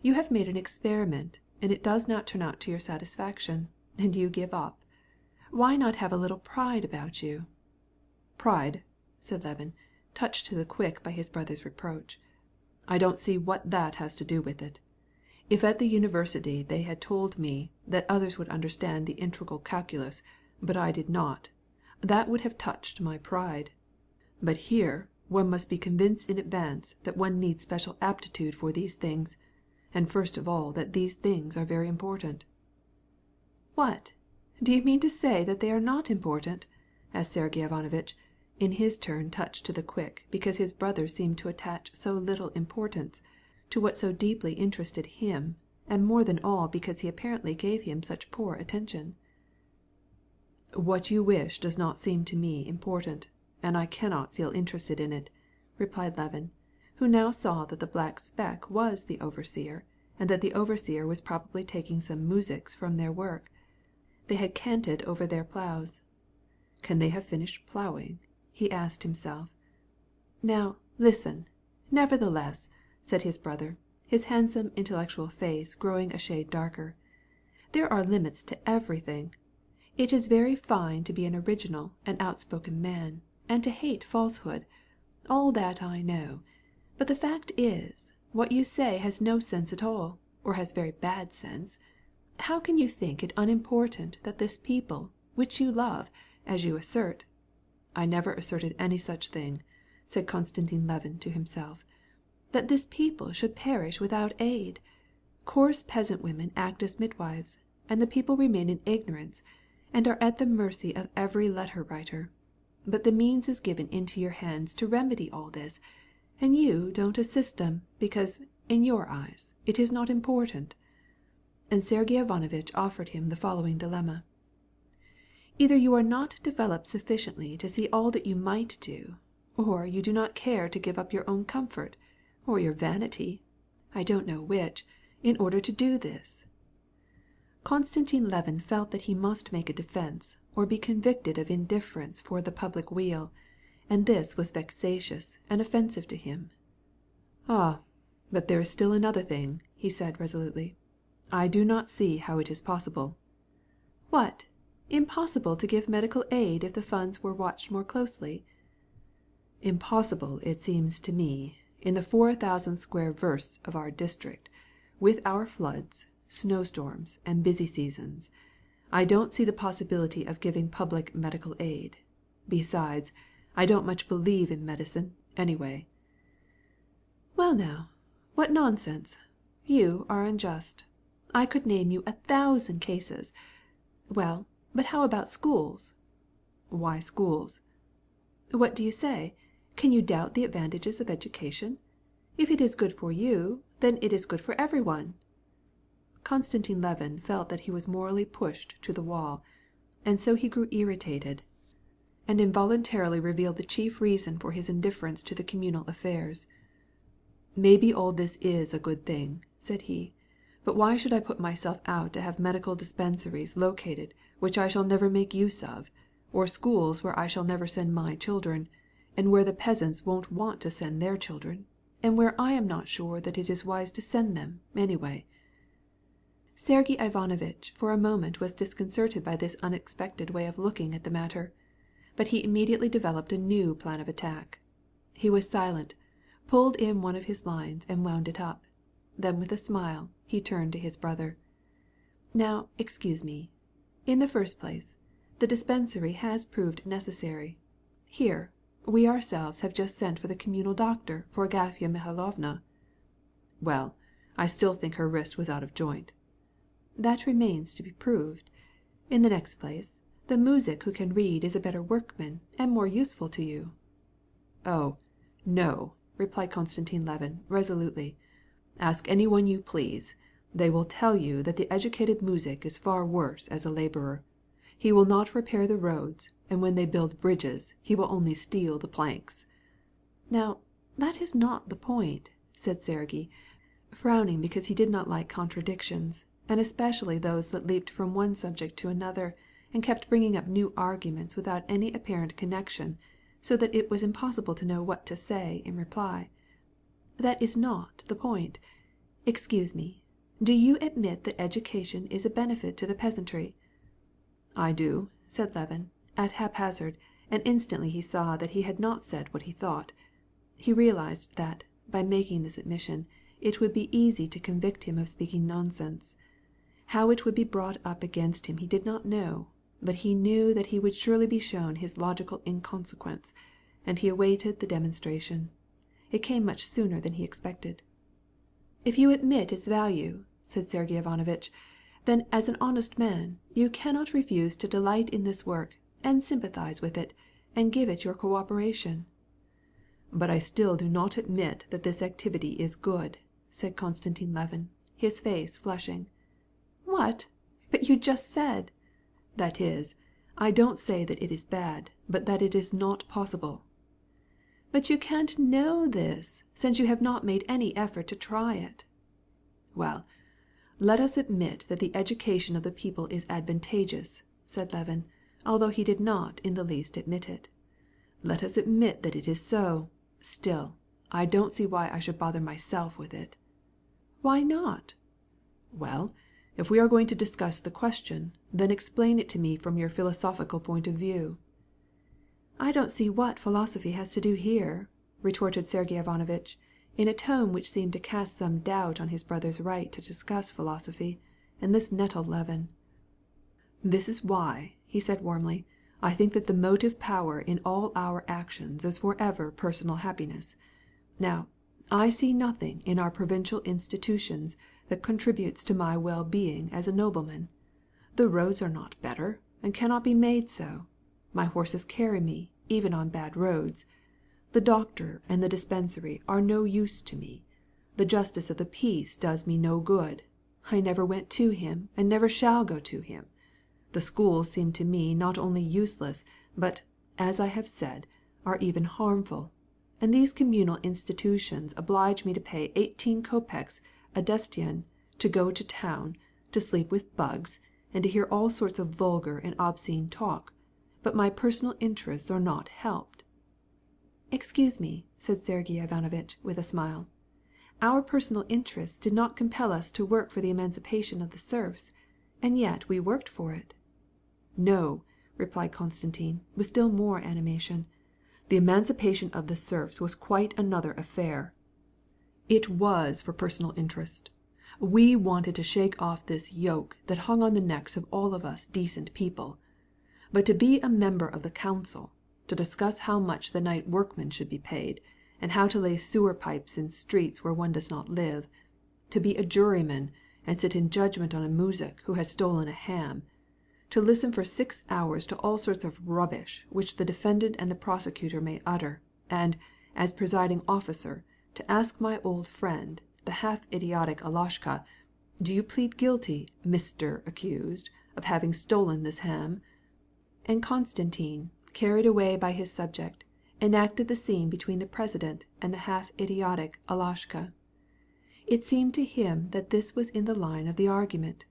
You have made an experiment, and it does not turn out to your satisfaction, and you give up. Why not have a little pride about you?" "Pride?" said Levin, touched to the quick by his brother's reproach. "I don't see what that has to do with it. If at the university they had told me that others would understand the integral calculus, but I did not, that would have touched my pride. But here one must be convinced in advance that one needs special aptitude for these things, and first of all that these things are very important." "What? Do you mean to say that they are not important?" asked Sergey Ivanovitch, in his turn touched to the quick because his brother seemed to attach so little importance to what so deeply interested him, and more than all because he apparently gave him such poor attention. "What you wish does not seem to me important, and I cannot feel interested in it," replied Levin, who now saw that the black speck was the overseer, and that the overseer was probably taking some muzhiks from their work. They had canted over their ploughs. Can they have finished ploughing? He asked himself. "Now, listen. Nevertheless," said his brother, his handsome intellectual face growing a shade darker, "there are limits to everything. It is very fine to be an original and outspoken man, and to hate falsehood. All that I know. But the fact is, what you say has no sense at all, or has very bad sense. How can you think it unimportant that this people, which you love, as you assert—" "I never asserted any such thing," said Konstantin Levin to himself, "that this people should perish without aid. Coarse peasant women act as midwives, and the people remain in ignorance, and are at the mercy of every letter writer. But the means is given into your hands to remedy all this, and you don't assist them, because, in your eyes, it is not important." And Sergey Ivanovitch offered him the following dilemma. "Either you are not developed sufficiently to see all that you might do, or you do not care to give up your own comfort, or your vanity, I don't know which, in order to do this." Konstantin Levin felt that he must make a defense or be convicted of indifference for the public weal, and this was vexatious and offensive to him. "Ah, but there is still another thing," he said resolutely. "I do not see how it is possible." "What? Impossible to give medical aid if the funds were watched more closely?" "Impossible, it seems to me, in the 4,000 square versts of our district, with our floods, snowstorms, and busy seasons. I don't see the possibility of giving public medical aid. Besides, I don't much believe in medicine, anyway." "Well now, what nonsense! You are unjust. I could name you 1,000 cases. Well, but how about schools?" "Why schools?" "What do you say? Can you doubt the advantages of education? If it is good for you, then it is good for everyone." Konstantin Levin felt that he was morally pushed to the wall, and so he grew irritated, and involuntarily revealed the chief reason for his indifference to the communal affairs. Maybe all this is a good thing," said he. "But why should I put myself out to have medical dispensaries located which I shall never make use of, or schools where I shall never send my children, and where the peasants won't want to send their children, and where I am not sure that it is wise to send them, anyway?" Sergey Ivanovitch for a moment was disconcerted by this unexpected way of looking at the matter, but he immediately developed a new plan of attack. He was silent, pulled in one of his lines and wound it up. Then with a smile he turned to his brother. "Now, excuse me. In the first place, the dispensary has proved necessary. Here, we ourselves have just sent for the communal doctor for Agafya Mihalovna." "Well, I still think her wrist was out of joint." "That remains to be proved. In the next place, the muzhik who can read is a better workman and more useful to you." "Oh, no," replied Konstantin Levin resolutely. "Ask any one you please. They will tell you that the educated muzhik is far worse as a laborer. He will not repair the roads, and when they build bridges he will only steal the planks." "Now, that is not the point," said Sergey, frowning because he did not like contradictions, and especially those that leaped from one subject to another, and kept bringing up new arguments without any apparent connection, so that it was impossible to know what to say in reply. "That is not the point. Excuse me, do you admit that education is a benefit to the peasantry?" "I do," said Levin, at haphazard, and instantly he saw that he had not said what he thought. He realized that, by making this admission, it would be easy to convict him of speaking nonsense. How it would be brought up against him he did not know, but he knew that he would surely be shown his logical inconsequence, and he awaited the demonstration. It came much sooner than he expected. "If you admit its value," said Sergey Ivanovitch, "then as an honest man you cannot refuse to delight in this work, and sympathize with it, and give it your cooperation." "But I still do not admit that this activity is good," said Konstantin Levin, his face flushing. "What? But you just said—" "That is, I don't say that it is bad, but that it is not possible." "But you can't know this, since you have not made any effort to try it." "Well, let us admit that the education of the people is advantageous," said Levin, although he did not in the least admit it. "Let us admit that it is so. Still, I don't see why I should bother myself with it." "Why not?" "Well, if we are going to discuss the question, then explain it to me from your philosophical point of view." "I don't see what philosophy has to do here," retorted Sergey Ivanovitch, in a tone which seemed to cast some doubt on his brother's right to discuss philosophy, and this nettled Levin. "This is why," he said warmly, "I think that the motive power in all our actions is forever personal happiness. Now, I see nothing in our provincial institutions that contributes to my well-being as a nobleman. The roads are not better, and cannot be made so. My horses carry me, even on bad roads. The doctor and the dispensary are no use to me. The justice of the peace does me no good. I never went to him, and never shall go to him. The schools seem to me not only useless, but, as I have said, are even harmful. And these communal institutions oblige me to pay 18 kopecks a destian to go to town, to sleep with bugs, and to hear all sorts of vulgar and obscene talk. But my personal interests are not helped." "Excuse me," said Sergey Ivanovitch with a smile. "Our personal interests did not compel us to work for the emancipation of the serfs, and yet we worked for it." "No," replied Konstantin, with still more animation. "The emancipation of the serfs was quite another affair. It was for personal interest. We wanted to shake off this yoke that hung on the necks of all of us decent people. But to be a member of the council, to discuss how much the night workmen should be paid, and how to lay sewer pipes in streets where one does not live, to be a juryman and sit in judgment on a muzhik who has stolen a ham, to listen for 6 hours to all sorts of rubbish which the defendant and the prosecutor may utter, and, as presiding officer, to ask my old friend, the half-idiotic Alashka, 'Do you plead guilty, Mr. Accused, of having stolen this ham?'" And Konstantin, carried away by his subject, enacted the scene between the president and the half-idiotic Alashka. It seemed to him that this was in the line of the argument.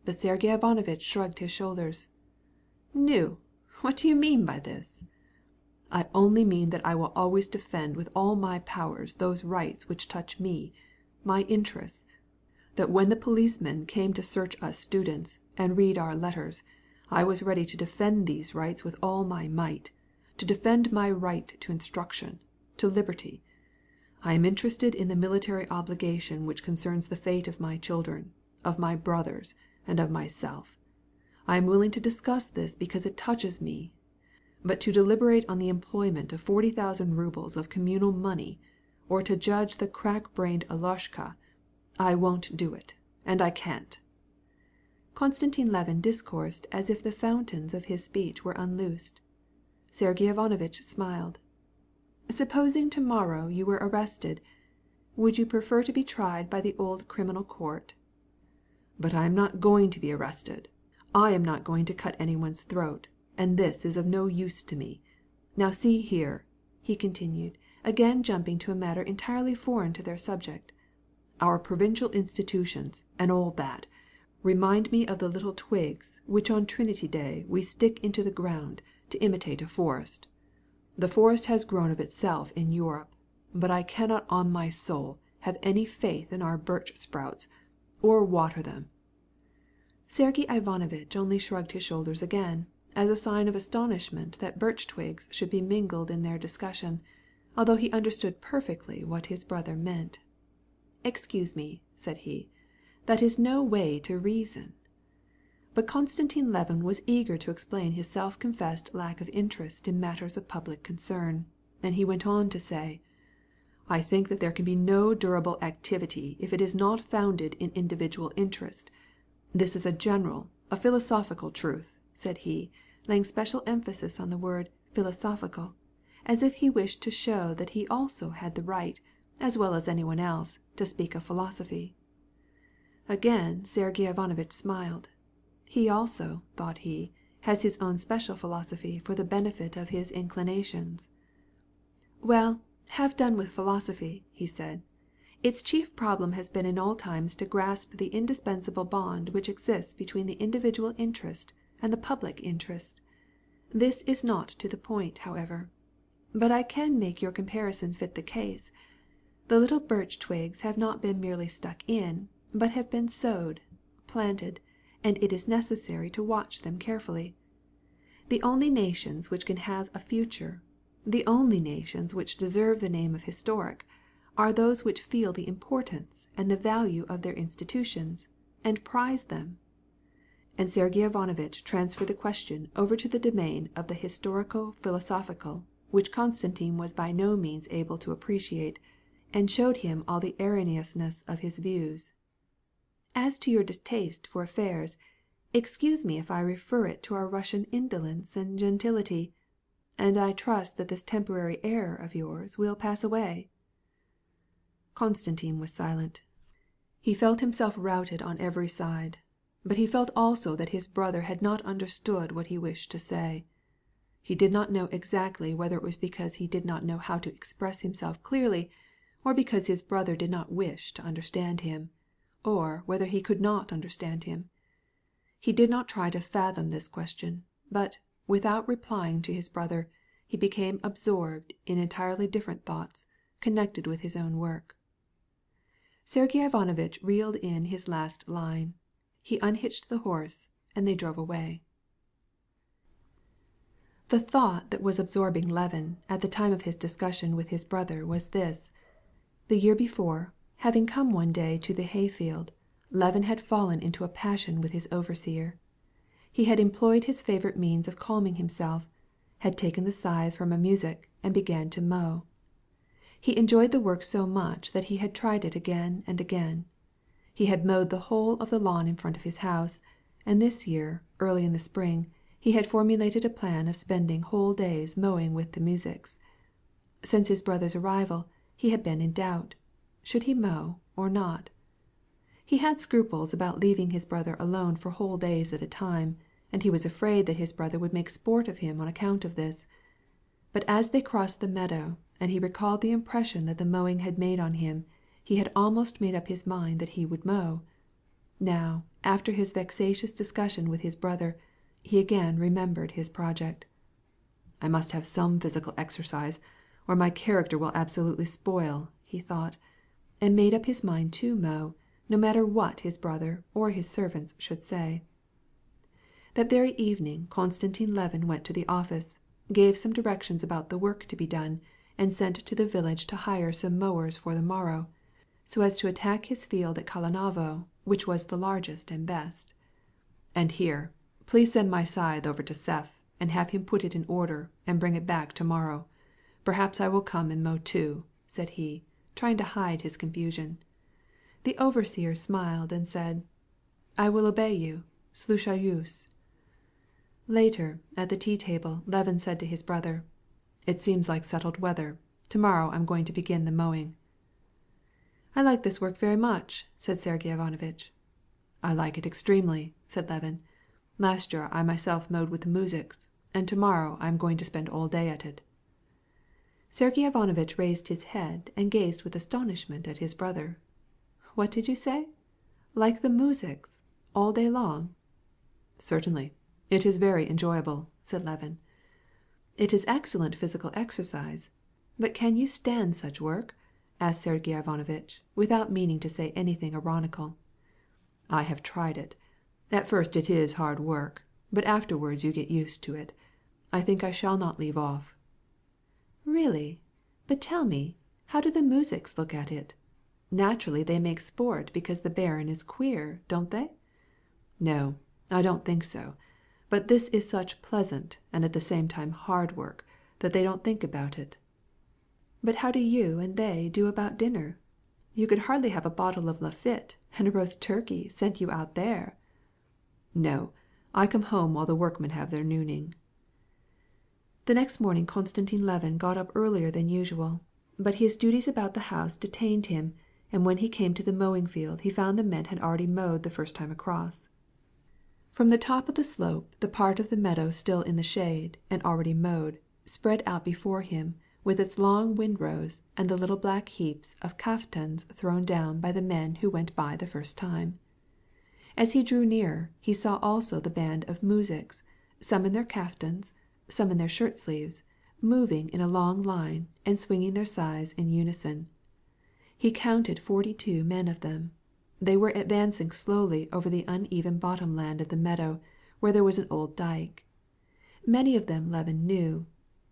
But Sergey Ivanovitch shrugged his shoulders. "Nu, what do you mean by this?" "I only mean that I will always defend with all my powers those rights which touch me, my interests, that when the policemen came to search us students and read our letters, I was ready to defend these rights with all my might, to defend my right to instruction, to liberty. I am interested in the military obligation which concerns the fate of my children, of my brothers, and of myself. I am willing to discuss this because it touches me, but to deliberate on the employment of 40,000 rubles of communal money, or to judge the crack-brained Alashka, I won't do it, and I can't." Konstantin Levin discoursed as if the fountains of his speech were unloosed. Sergey Ivanovitch smiled. "Supposing tomorrow you were arrested, would you prefer to be tried by the old criminal court?" "But I am not going to be arrested. I am not going to cut anyone's throat, and this is of no use to me. Now see here," he continued, again jumping to a matter entirely foreign to their subject. "Our provincial institutions, and all that, remind me of the little twigs which on Trinity Day we stick into the ground to imitate a forest. The forest has grown of itself in Europe, but I cannot on my soul have any faith in our birch sprouts, or water them." Sergey Ivanovitch only shrugged his shoulders again, as a sign of astonishment that birch twigs should be mingled in their discussion, although he understood perfectly what his brother meant. "Excuse me," said he, "that is no way to reason." But Konstantin Levin was eager to explain his self-confessed lack of interest in matters of public concern, and he went on to say, "I think that there can be no durable activity if it is not founded in individual interest. This is a general, a philosophical truth," said he, laying special emphasis on the word philosophical, as if he wished to show that he also had the right, as well as anyone else, to speak of philosophy. Again Sergey Ivanovitch smiled. He also, thought he, has his own special philosophy for the benefit of his inclinations. "Well, have done with philosophy," he said. "Its chief problem has been in all times to grasp the indispensable bond which exists between the individual interest and the public interest. This is not to the point, however. But I can make your comparison fit the case. The little birch twigs have not been merely stuck in, but have been sowed, planted, and it is necessary to watch them carefully. The only nations which can have a future, the only nations which deserve the name of historic, are those which feel the importance and the value of their institutions, and prize them." And Sergey Ivanovitch transferred the question over to the domain of the historico-philosophical, which Konstantin was by no means able to appreciate, and showed him all the erroneousness of his views. "As to your distaste for affairs, excuse me if I refer it to our Russian indolence and gentility, and I trust that this temporary error of yours will pass away." Konstantin was silent. He felt himself routed on every side, but he felt also that his brother had not understood what he wished to say. He did not know exactly whether it was because he did not know how to express himself clearly, or because his brother did not wish to understand him, or whether he could not understand him. He did not try to fathom this question, but, without replying to his brother, he became absorbed in entirely different thoughts, connected with his own work. Sergey Ivanovitch reeled in his last line. He unhitched the horse, and they drove away. The thought that was absorbing Levin at the time of his discussion with his brother was this. The year before, having come one day to the hayfield, Levin had fallen into a passion with his overseer. He had employed his favorite means of calming himself, had taken the scythe from a music and began to mow. He enjoyed the work so much that he had tried it again and again. He had mowed the whole of the lawn in front of his house, and this year, early in the spring, he had formulated a plan of spending whole days mowing with the musics. Since his brother's arrival, he had been in doubt. Should he mow or not? He had scruples about leaving his brother alone for whole days at a time, and he was afraid that his brother would make sport of him on account of this. But as they crossed the meadow, and he recalled the impression that the mowing had made on him, he had almost made up his mind that he would mow. Now, after his vexatious discussion with his brother, he again remembered his project. "I must have some physical exercise, or my character will absolutely spoil," he thought, and made up his mind to mow, no matter what his brother or his servants should say. That very evening Konstantin Levin went to the office, gave some directions about the work to be done, and sent to the village to hire some mowers for the morrow, so as to attack his field at Kalanovo, which was the largest and best. "And here, please send my scythe over to Seth, and have him put it in order and bring it back tomorrow. Perhaps I will come and mow too," said he, trying to hide his confusion. The overseer smiled and said, "I will obey you. Slushayus." Later, at the tea-table, Levin said to his brother, "It seems like settled weather. Tomorrow I'm going to begin the mowing." "I like this work very much," said Sergey Ivanovitch. "I like it extremely," said Levin. "Last year I myself mowed with the muzhiks, and tomorrow I am going to spend all day at it." Sergey Ivanovitch raised his head and gazed with astonishment at his brother. "What did you say? Like the muzhiks, all day long?" "Certainly. It is very enjoyable," said Levin. "It is excellent physical exercise. But can you stand such work?" asked Sergey Ivanovitch, without meaning to say anything ironical. "I have tried it. At first it is hard work, but afterwards you get used to it. I think I shall not leave off." "Really? But tell me, how do the muzhiks look at it? Naturally they make sport because the baron is queer, don't they?" "No, I don't think so. But this is such pleasant and at the same time hard work that they don't think about it." "But how do you and they do about dinner? You could hardly have a bottle of Lafitte and a roast turkey sent you out there." "No, I come home while the workmen have their nooning." The next morning Konstantin Levin got up earlier than usual, but his duties about the house detained him, and when he came to the mowing field he found the men had already mowed the first time across. From the top of the slope the part of the meadow still in the shade, and already mowed, spread out before him, with its long windrows and the little black heaps of kaftans thrown down by the men who went by the first time. As he drew nearer, he saw also the band of muzhiks, some in their kaftans, some in their shirt-sleeves, moving in a long line and swinging their scythes in unison. He counted 42 men of them. They were advancing slowly over the uneven bottom-land of the meadow, where there was an old dike. Many of them Levin knew.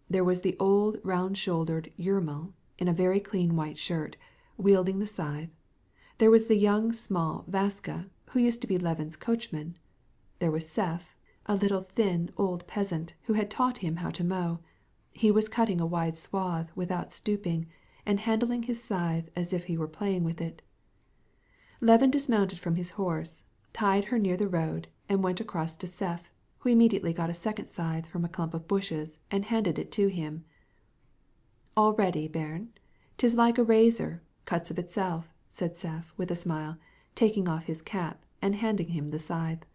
There was the old round-shouldered Yermil, in a very clean white shirt, wielding the scythe. There was the young small Vaska, who used to be Levin's coachman. There was Seth, a little thin old peasant who had taught him how to mow. He was cutting a wide swath without stooping, and handling his scythe as if he were playing with it. Levin dismounted from his horse, tied her near the road, and went across to Seth, who immediately got a second scythe from a clump of bushes and handed it to him. "All ready, bairn. 'Tis like a razor, cuts of itself," said Seth with a smile, taking off his cap and handing him the scythe.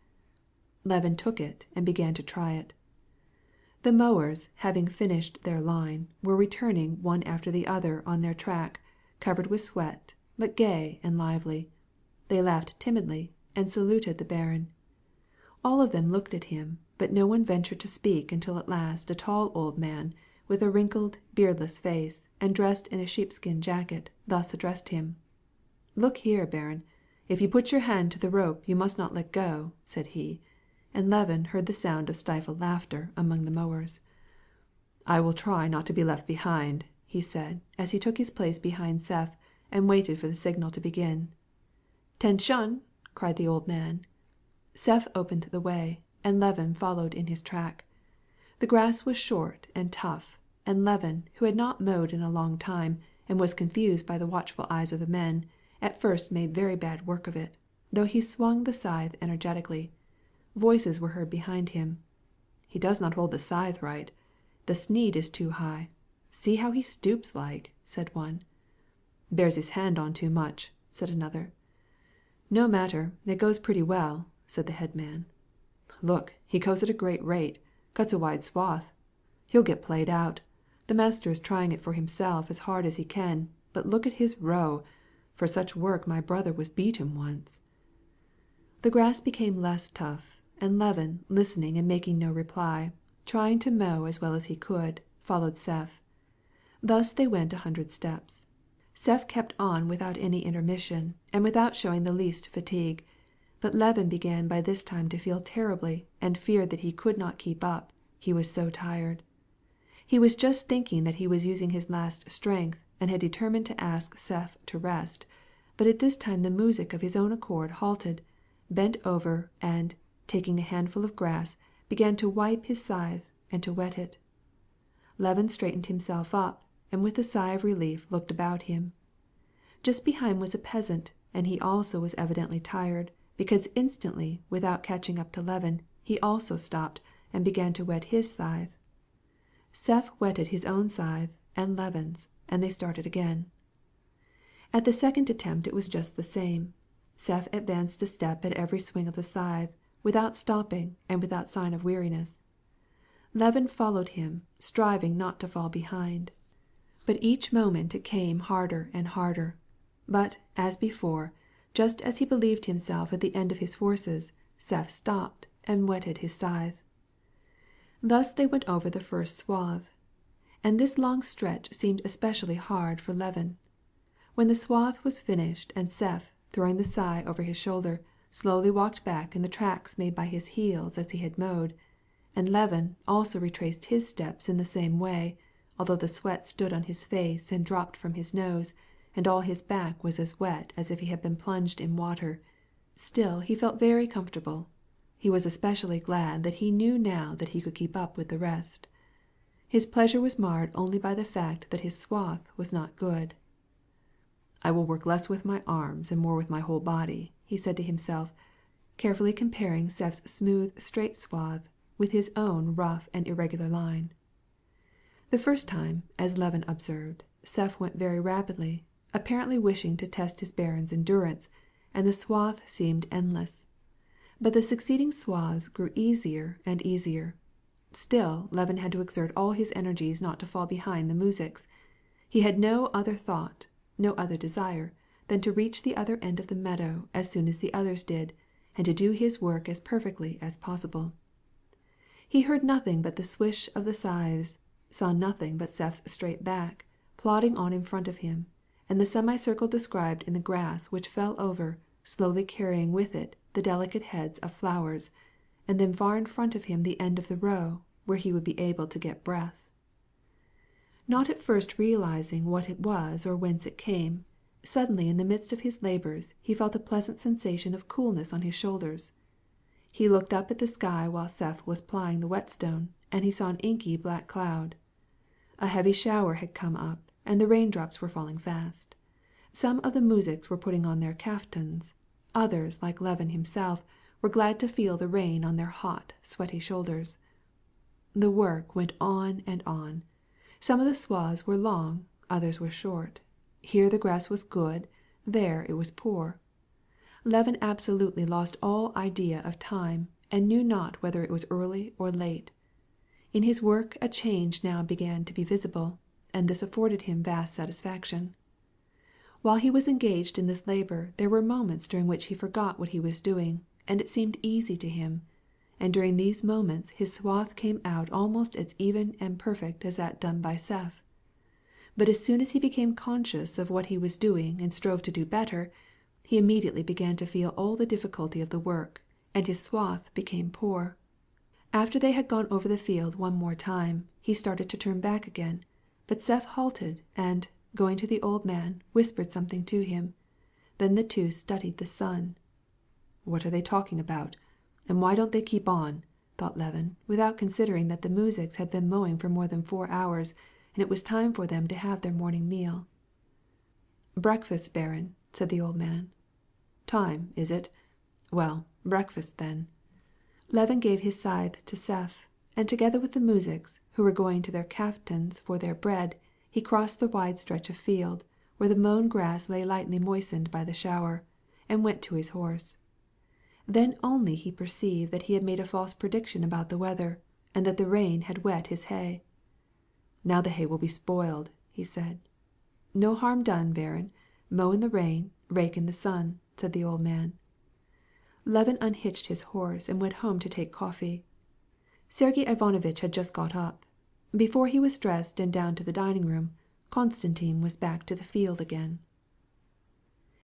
Levin took it and began to try it. The mowers, having finished their line, were returning one after the other on their track, covered with sweat, but gay and lively. They laughed timidly and saluted the baron. All of them looked at him, but no one ventured to speak until at last a tall old man, with a wrinkled, beardless face, and dressed in a sheepskin jacket, thus addressed him. "Look here, baron, if you put your hand to the rope you must not let go," said he, and Levin heard the sound of stifled laughter among the mowers. "I will try not to be left behind," he said, as he took his place behind Seth and waited for the signal to begin. "'Tention!" cried the old man. Seth opened the way, and Levin followed in his track. The grass was short and tough, and Levin, who had not mowed in a long time, and was confused by the watchful eyes of the men, at first made very bad work of it, though he swung the scythe energetically. Voices were heard behind him. "He does not hold the scythe right. The sneed is too high. See how he stoops like," said one. "Bears his hand on too much," said another. "No matter, it goes pretty well," said the head man. "Look, he goes at a great rate, cuts a wide swath. He'll get played out. The master is trying it for himself as hard as he can, but look at his row. For such work my brother was beaten once." The grass became less tough, and Levin, listening and making no reply, trying to mow as well as he could, followed Seth. Thus they went 100 steps. Seth kept on without any intermission, and without showing the least fatigue. But Levin began by this time to feel terribly, and feared that he could not keep up, he was so tired. He was just thinking that he was using his last strength, and had determined to ask Seth to rest, but at this time the music of his own accord halted, bent over, and, taking a handful of grass, began to wipe his scythe and to wet it. Levin straightened himself up, and with a sigh of relief looked about him. Just behind was a peasant, and he also was evidently tired, because instantly, without catching up to Levin, he also stopped, and began to wet his scythe. Seth wetted his own scythe, and Levin's, and they started again. At the second attempt it was just the same. Seth advanced a step at every swing of the scythe, without stopping, and without sign of weariness. Levin followed him, striving not to fall behind. But each moment it came harder and harder. But, as before, just as he believed himself at the end of his forces, Seth stopped and wetted his scythe. Thus they went over the first swath, and this long stretch seemed especially hard for Levin. When the swath was finished and Seth, throwing the scythe over his shoulder, slowly walked back in the tracks made by his heels as he had mowed, and Levin also retraced his steps in the same way, although the sweat stood on his face and dropped from his nose, and all his back was as wet as if he had been plunged in water, still he felt very comfortable. He was especially glad that he knew now that he could keep up with the rest. His pleasure was marred only by the fact that his swath was not good. "I will work less with my arms and more with my whole body," he said to himself, carefully comparing Seth's smooth, straight swath with his own rough and irregular line. The first time, as Levin observed, Seth went very rapidly, apparently wishing to test his baron's endurance, and the swath seemed endless. But the succeeding swaths grew easier and easier. Still Levin had to exert all his energies not to fall behind the muzhiks. He had no other thought, no other desire, than to reach the other end of the meadow as soon as the others did, and to do his work as perfectly as possible. He heard nothing but the swish of the scythes, saw nothing but Seth's straight back, plodding on in front of him, and the semicircle described in the grass which fell over, slowly carrying with it the delicate heads of flowers, and then far in front of him the end of the row, where he would be able to get breath. Not at first realizing what it was or whence it came, suddenly in the midst of his labors he felt a pleasant sensation of coolness on his shoulders. He looked up at the sky while Seth was plying the whetstone, and he saw an inky black cloud. A heavy shower had come up, and the raindrops were falling fast. Some of the muzhiks were putting on their kaftans. Others, like Levin himself, were glad to feel the rain on their hot, sweaty shoulders. The work went on and on. Some of the swaths were long, others were short. Here the grass was good, there it was poor. Levin absolutely lost all idea of time, and knew not whether it was early or late. In his work a change now began to be visible, and this afforded him vast satisfaction. While he was engaged in this labor there were moments during which he forgot what he was doing, and it seemed easy to him, and during these moments his swath came out almost as even and perfect as that done by Seth. But as soon as he became conscious of what he was doing and strove to do better, he immediately began to feel all the difficulty of the work, and his swath became poor. After they had gone over the field one more time, he started to turn back again, but Seth halted and, going to the old man, whispered something to him. Then the two studied the sun. "What are they talking about? And why don't they keep on?" thought Levin, without considering that the muzhiks had been mowing for more than 4 hours, and it was time for them to have their morning meal. "Breakfast, Baron," said the old man. "Time, is it? Well, breakfast then." Levin gave his scythe to Seth, and together with the muzhiks, who were going to their kaftans for their bread, he crossed the wide stretch of field, where the mown grass lay lightly moistened by the shower, and went to his horse. Then only he perceived that he had made a false prediction about the weather, and that the rain had wet his hay. Now the hay will be spoiled," he said. "No harm done, barin. Mow in the rain, rake in the sun," said the old man. Levin unhitched his horse and went home to take coffee. Sergey Ivanovitch had just got up. Before he was dressed and down to the dining room, Konstantin was back to the field again.